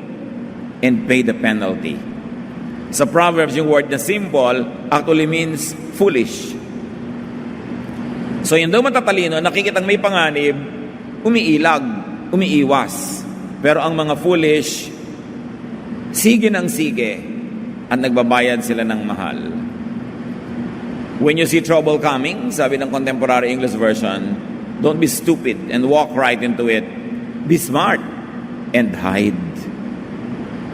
and pay the penalty. Sa Proverbs, yung word na simple actually means foolish. So yung daw matatalino, nakikitang may panganib, umiilag, umiiwas. Pero ang mga foolish, sige ng sige at nagbabayad sila ng mahal. When you see trouble coming, sabi ng Contemporary English Version, don't be stupid and walk right into it. Be smart and hide.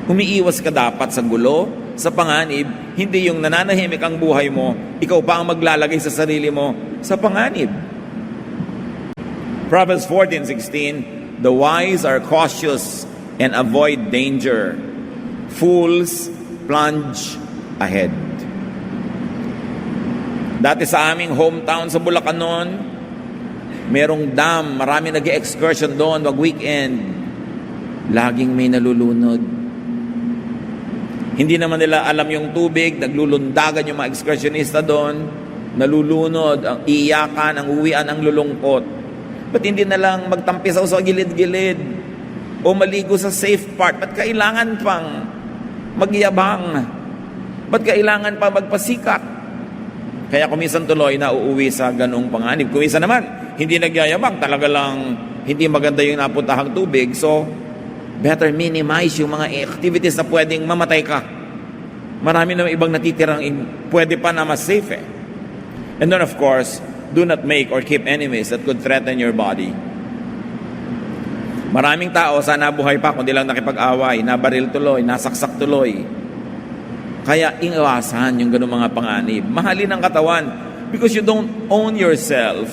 Umiiwas ka dapat sa gulo, sa panganib, hindi yung nananahimik ang buhay mo, ikaw pa ang maglalagay sa sarili mo sa panganib. Proverbs 14:16, the wise are cautious and avoid danger. Fools plunge ahead. Dati sa aming hometown sa Bulacan noon, merong dam, marami nag-excursion doon, wag-weekend. Laging may nalulunod. Hindi naman nila alam yung tubig, naglulundagan yung mga excursionista doon, nalulunod, ang iyakan, ang uwian, ang lulungkot. Ba't hindi na lang magtampisaw sa gilid-gilid o maligo sa safe part? Ba't kailangan pang magyabang? Ba't kailangan pa magpasikat? Kaya kumisan tuloy na uuwi sa ganong panganib. Kumisan naman, hindi nagyayabang, talaga lang hindi maganda yung napuntahang tubig. So, better minimize yung mga activities na pwedeng mamatay ka. Marami na ibang natitirang pwede pa na mas safe And then of course, do not make or keep enemies that could threaten your body. Maraming tao sana buhay pa kundi lang nakipag-away, nabaril tuloy, nasaksak tuloy. Kaya iwasan yung ganung mga panganib. Mahalin ang katawan because you don't own yourself.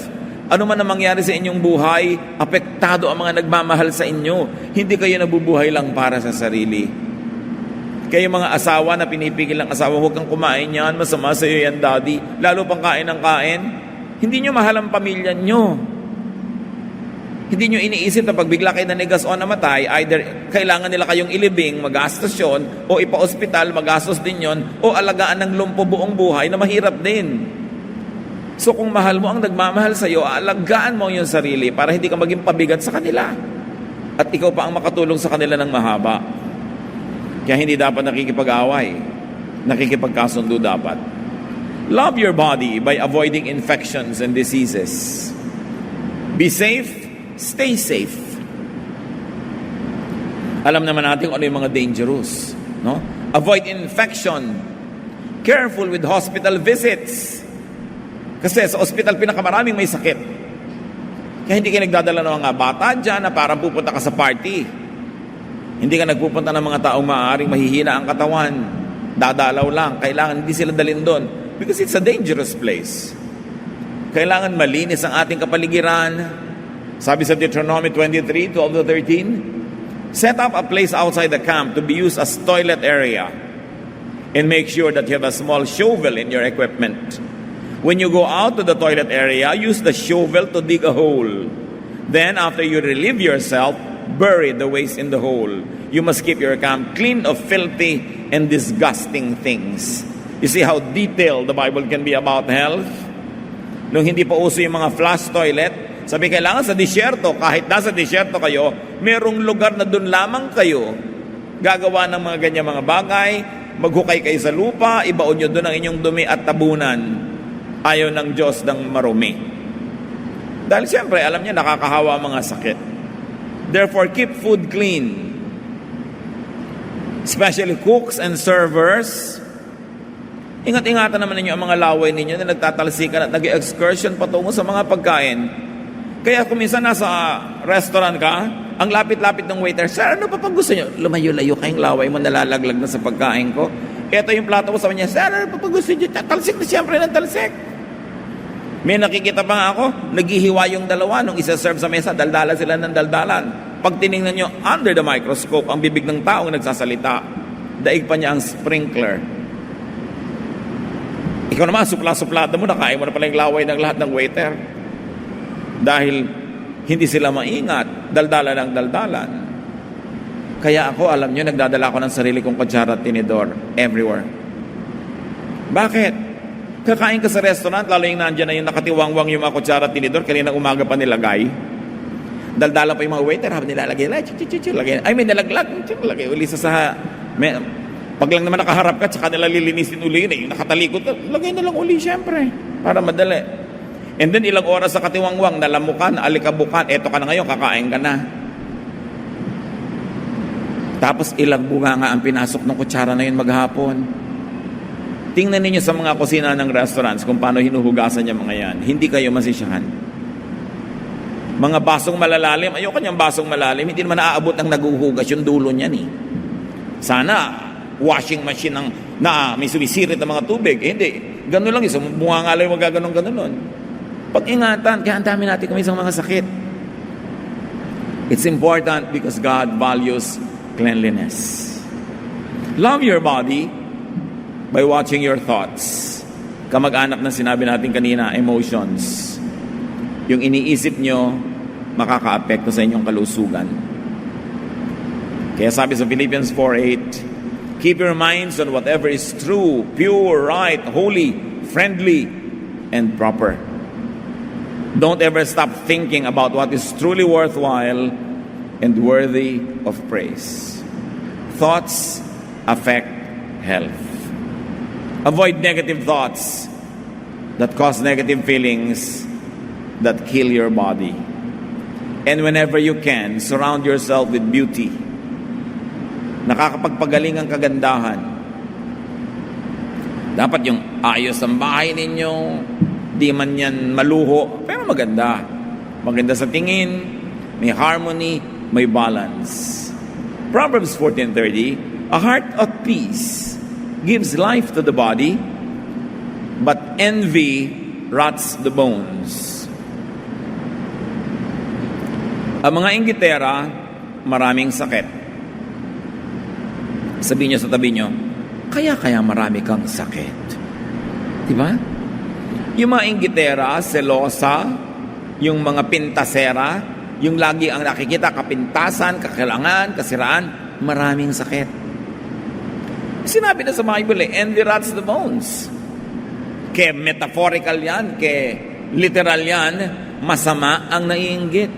Ano man ang mangyari sa inyong buhay, apektado ang mga nagmamahal sa inyo. Hindi kayo nabubuhay lang para sa sarili. Kayo mga asawa na pinipigil ng asawa, huwag kang kumain yan, masama sa iyo yan, daddy. Lalo pang kain ng kain. Hindi nyo mahal ang pamilya nyo. Hindi nyo iniisip na pag bigla kayo nanigas o namatay, either kailangan nila kayong ilibing, magastos yun, o ipa-ospital, magastos din yun, o alagaan ng lumpo buong buhay na mahirap din. So kung mahal mo ang nagmamahal sa iyo, aalagaan mo yung sarili para hindi ka maging pabigat sa kanila. At ikaw pa ang makatulong sa kanila ng mahaba. Kaya hindi dapat nakikipag-away. Nakikipagkasundo dapat. Love your body by avoiding infections and diseases. Be safe, stay safe. Alam naman natin kung ano yung mga dangerous. No? Avoid infection. Careful with hospital visits. Kasi sa ospital pinakamaraming may sakit. Kaya hindi kayo nagdadala ng mga bata dyan na parang pupunta ka sa party. Hindi ka nagpupunta ng mga taong maaaring mahihina ang katawan. Dadalaw lang. Kailangan hindi sila dalhin doon. Because it's a dangerous place. Kailangan malinis ang ating kapaligiran. Sabi sa Deuteronomy 23, 12-13, set up a place outside the camp to be used as toilet area. And make sure that you have a small shovel in your equipment. When you go out to the toilet area, use the shovel to dig a hole. Then, after you relieve yourself, bury the waste in the hole. You must keep your camp clean of filthy and disgusting things. You see how detailed the Bible can be about health? Nung hindi pa uso yung mga flush toilet, sabi kailangan sa disyerto, kahit nasa disyerto kayo, merong lugar na doon lamang kayo gagawa ng mga ganyan mga bagay, maghukay kayo sa lupa, ibaon nyo doon ang inyong dumi at tabunan. Ayaw ng Diyos ng marumi. Dahil siyempre, alam niya, nakakahawa ang mga sakit. Therefore, keep food clean. Especially cooks and servers. Ingat-ingatan naman ninyo ang mga laway ninyo na nagtatalsikan at nag-excursion patungo sa mga pagkain. Kaya kung minsan nasa restaurant ka, ang lapit-lapit ng waiter, sir, ano pa pag gusto nyo? Lumayo-layo kayong laway mo, nalalaglag na sa pagkain ko. Ito yung plato ko, sabi niya, sir, ano pa pag gusto nyo? Talsik na siyempre ng talsik. May nakikita pa nga ako, naghihiwa yung dalawa nung isa-serve sa mesa, daldala sila ng daldalan. Pag tinignan nyo under the microscope, ang bibig ng taong nagsasalita, daig pa niya ang sprinkler. Ikaw naman, supla-suplada mo, nakain mo na pala yung laway ng lahat ng waiter. Dahil hindi sila maingat, daldala ng daldalan. Kaya ako, alam nyo, nagdadala ako ng sarili kong kutsara at tinidor everywhere. Bakit? Kakain ka sa restaurant, lalo yung nandiyan na yung nakatiwangwang yung mga kutsara at tinidor, kaninang umaga pa nilagay. Daldala pa yung mga waiter, habang nilalagay, lagay, ay may nalaglag, lagay uli sa pag lang naman nakaharap ka, tsaka nila lilinisin uli yun, yung nakatalikod, lagay na lang uli syempre, para madali. And then ilang oras sa katiwangwang, nalamukan, alikabukan, eto ka na ngayon, kakain ka na. Tapos ilang bunga nga ang pinasok ng kutsara na yun maghapon. Tingnan ninyo sa mga kusina ng restaurants kung paano hinuhugasan yung mga yan. Hindi kayo masisiyahan. Mga basong malalalim, ayoko niyang basong malalim, hindi naman naaabot ng naguhugas yung dulo niyan eh. Sana, washing machine na may sumisirit ng mga tubig. Eh, hindi. Ganun lang isa. Bunga nga lang yung magaganon-ganon. Pag-ingatan, kaya ang dami natin kami sa mga sakit. It's important because God values cleanliness. Love your body by watching your thoughts. Kamag-anak na sinabi natin kanina, emotions. Yung iniisip nyo, makaka-apekto sa inyong kalusugan. Kaya sabi sa Philippians 4:8, keep your minds on whatever is true, pure, right, holy, friendly, and proper. Don't ever stop thinking about what is truly worthwhile and worthy of praise. Thoughts affect health. Avoid negative thoughts that cause negative feelings that kill your body. And whenever you can, surround yourself with beauty. Nakakapagpagaling ang kagandahan. Dapat yung ayos ang bahay ninyo, di man yan maluho, pero maganda. Maganda sa tingin, may harmony, may balance. Proverbs 14:30, a heart at peace gives life to the body, but envy rots the bones. Ang mga inggitera, maraming sakit. Sabihin niyo sa tabi niyo, kaya marami kang sakit. Diba? Yung mga inggitera, selosa, yung mga pintasera, yung lagi ang nakikita, kapintasan, kakilangan, kasiraan, maraming sakit. Sinabi na sa Bible, envy rots the bones. Kaya metaphorical yan, kaya literal yan, masama ang naiinggit.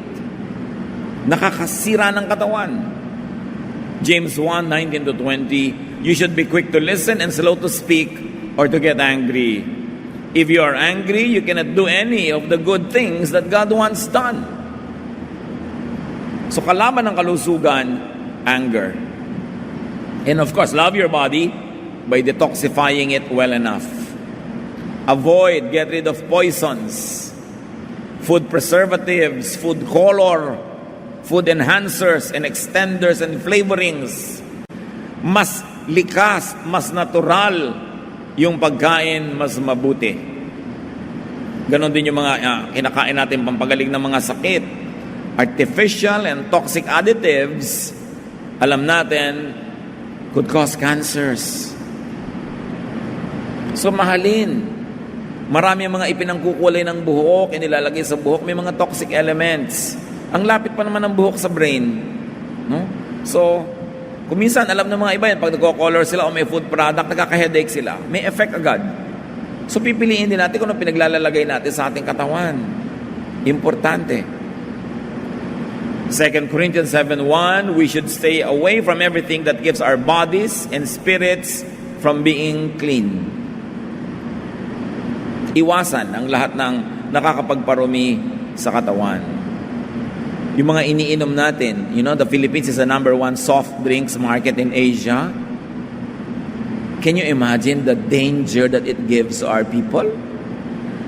Nakakasira ng katawan. James 1:19-20, you should be quick to listen and slow to speak or to get angry. If you are angry, you cannot do any of the good things that God wants done. So kalaban ng kalusugan, anger. And of course, love your body by detoxifying it well enough. Avoid, get rid of poisons, food preservatives, food color, food enhancers and extenders and flavorings. Mas likas, mas natural yung pagkain, mas mabuti. Ganon din yung mga kinakain natin pampagaling ng mga sakit. Artificial and toxic additives, alam natin, could cause cancers. So mahalin. Marami ang mga ipinangkukulay ng buhok, inilalagay sa buhok, may mga toxic elements. Ang lapit pa naman ng buhok sa brain. No? So, kung minsan, alam ng mga iba yan, pag nagko-color sila o may food product, nagkaka-headache sila. May effect agad. So, pipiliin din natin kung ano pinaglalagay natin sa ating katawan. Importante. 2 Corinthians 7:1, we should stay away from everything that gives our bodies and spirits from being clean. Iwasan ang lahat ng nakakapagparumi sa katawan. Yung mga iniinom natin, the Philippines is the number 1 soft drinks market in Asia. Can you imagine the danger that it gives to our people?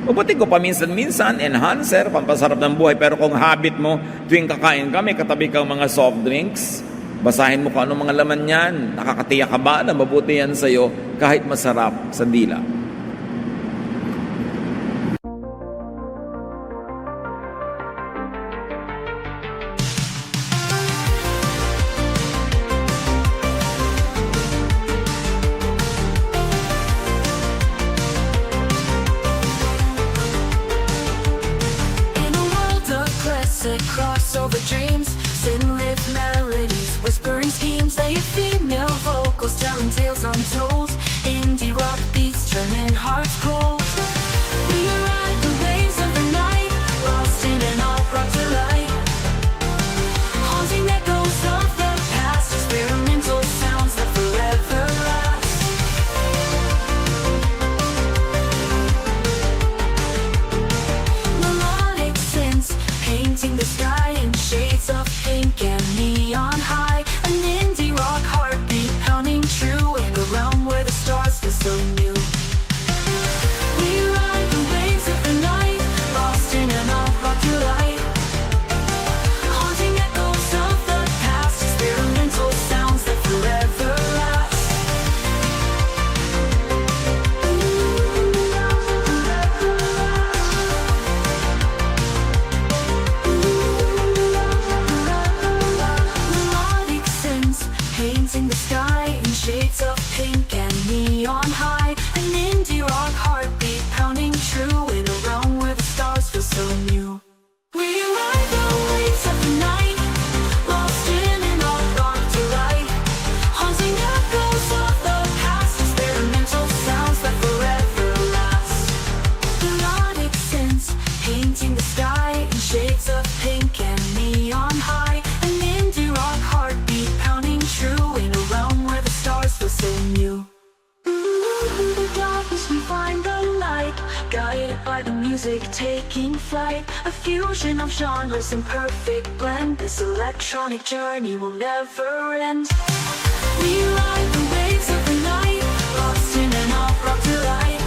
Mabuti ko paminsan-minsan, enhancer, pampasarap ng buhay. Pero kung habit mo, tuwing kakain ka, may katabi kang mga soft drinks, basahin mo kung anong mga laman yan. Nakakatiyak ka ba na mabuti yan sa'yo kahit masarap sa dila? Crossover dreams, sin-lit melodies, whispering schemes, they female vocals telling tales untold, indie rock beats turning hearts cold. We ride the waves of the night, lost in an all brought to light, haunting echoes of the past, experimental sounds that forever last. Melodic synths painting the sky in shades of pink and neon high. An indie rock heartbeat pounding true in a realm where the stars feel so new. We ride the waves of the night, lost in an all-rocky light, haunting echoes of the past, experimental sounds that forever last. Melodic synths painting the sky in shades of pink and neon high. An indie rock heartbeat pounding true in a realm where the stars feel so new. We ride the waves of the night, lost in an all-dark delight, haunting echoes of the past, experimental sounds that forever last. Melodic synths painting the sky in shades of pink and neon high. An indie rock heartbeat pounding true in a realm where the stars feel so new. In the darkness we find the light, guided by the music taking flight. A fusion of genres in perfect blend, this electronic journey will never end. We ride the waves of the night, lost in an all-rock delight,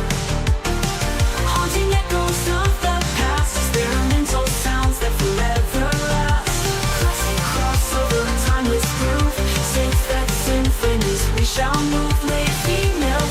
haunting echoes of the past, experimental sounds that forever last. Classic crossover, timeless groove, synth that symphonies we shall move. Late female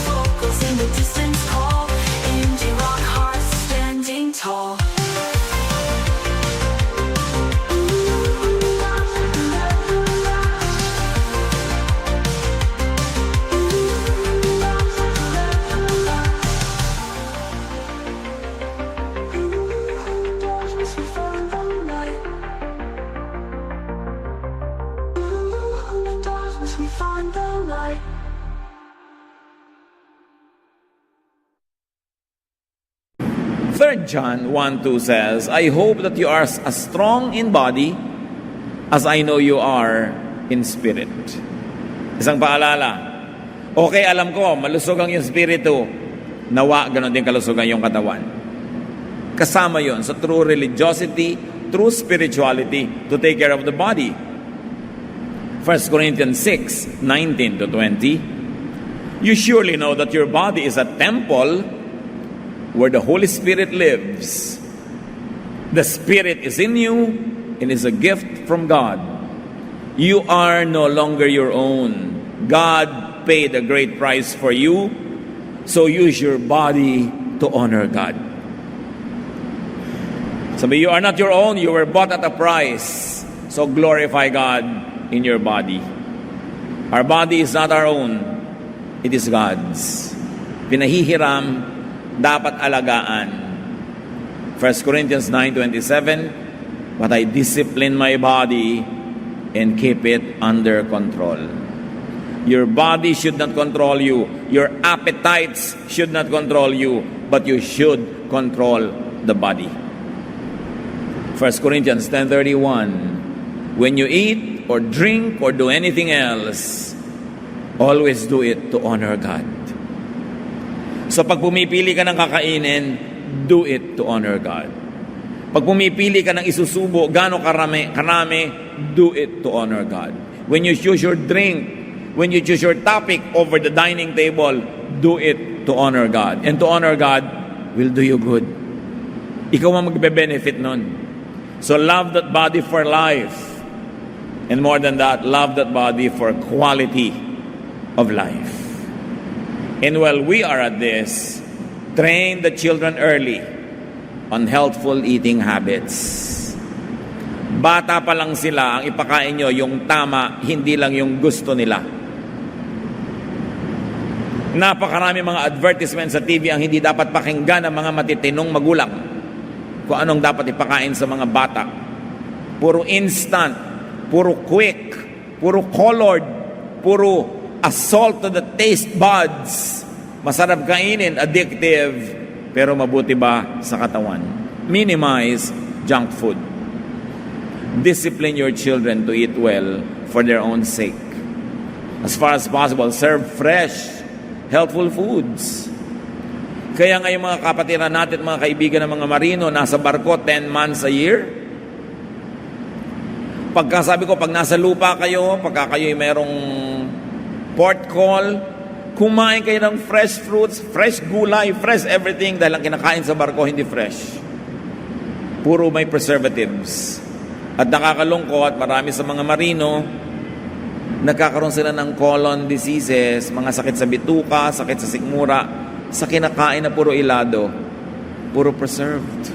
3 John 1:2 says, I hope that you are as strong in body as I know you are in spirit. Isang paalala. Okay, alam ko, malusog ang yung spirito. Nawa, ganon din kalusugan yung katawan. Kasama yon sa true religiosity, true spirituality to take care of the body. 1 Corinthians 6:19-20. You surely know that your body is a temple where the Holy Spirit lives. The Spirit is in you and is a gift from God. You are no longer your own. God paid a great price for you, so use your body to honor God. Sabi, you are not your own, you were bought at a price, so glorify God in your body. Our body is not our own, it is God's. Pinahihiram, dapat alagaan. 1 Corinthians 9:27, but I discipline my body and keep it under control. Your body should not control you. Your appetites should not control you, but you should control the body. 1 Corinthians 10:31, when you eat or drink or do anything else, always do it to honor God. So pag pumipili ka ng kakainin, do it to honor God. Pag pumipili ka ng isusubo, gaano karami, do it to honor God. When you choose your drink, when you choose your topic over the dining table, do it to honor God. And to honor God will do you good. Ikaw ang magbe-benefit nun. So love that body for life. And more than that, love that body for quality of life. And while we are at this, train the children early on healthful eating habits. Bata pa lang sila, ang ipakain nyo yung tama, hindi lang yung gusto nila. Napakarami mga advertisement sa TV ang hindi dapat pakinggan ng mga matitinong magulang kung anong dapat ipakain sa mga bata. Puro instant, puro quick, puro colored, puro assault to the taste buds. Masarap kainin, addictive, pero mabuti ba sa katawan? Minimize junk food. Discipline your children to eat well for their own sake. As far as possible, serve fresh, healthful foods. Kaya ngayon mga kapatiran natin, mga kaibigan ng mga marino, nasa barko 10 months a year. Pagkasabi ko, pag nasa lupa kayo, pagka kayo merong port call, kumain kayo ng fresh fruits, fresh gulay, fresh everything, dahil ang kinakain sa barko hindi fresh. Puro may preservatives. At nakakalungkot, marami sa mga marino, nagkakaroon sila ng colon diseases, mga sakit sa bituka, sakit sa sikmura, sa kinakain na puro ilado, puro preserved.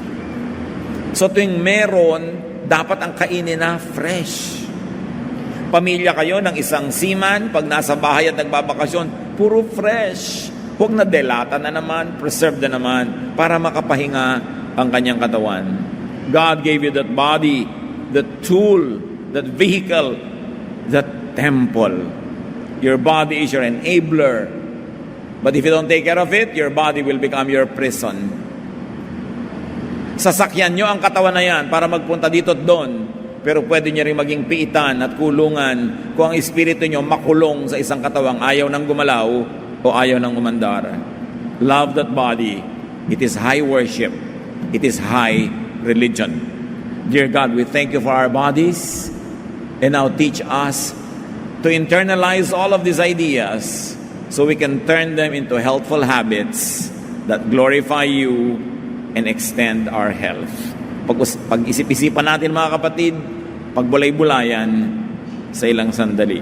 So tuwing meron, dapat ang kainin na fresh. Pamilya kayo ng isang seaman, pag nasa bahay at nagbabakasyon, puro fresh. Huwag na delata na naman, preserved na naman, para makapahinga ang kanyang katawan. God gave you that body, that tool, that vehicle, that temple. Your body is your enabler. But if you don't take care of it, your body will become your prison. Sasakyan nyo ang katawan na yan para magpunta dito at doon. Pero pwede nyo rin maging piitan at kulungan kung ang espiritu nyo makulong sa isang katawang ayaw ng gumalaw o ayaw ng umandar. Love that body. It is high worship. It is high religion. Dear God, we thank you for our bodies. And now teach us to internalize all of these ideas so we can turn them into healthful habits that glorify you and extend our health. Pag-isip-isipan natin mga kapatid, pagbulay-bulayan sa ilang sandali.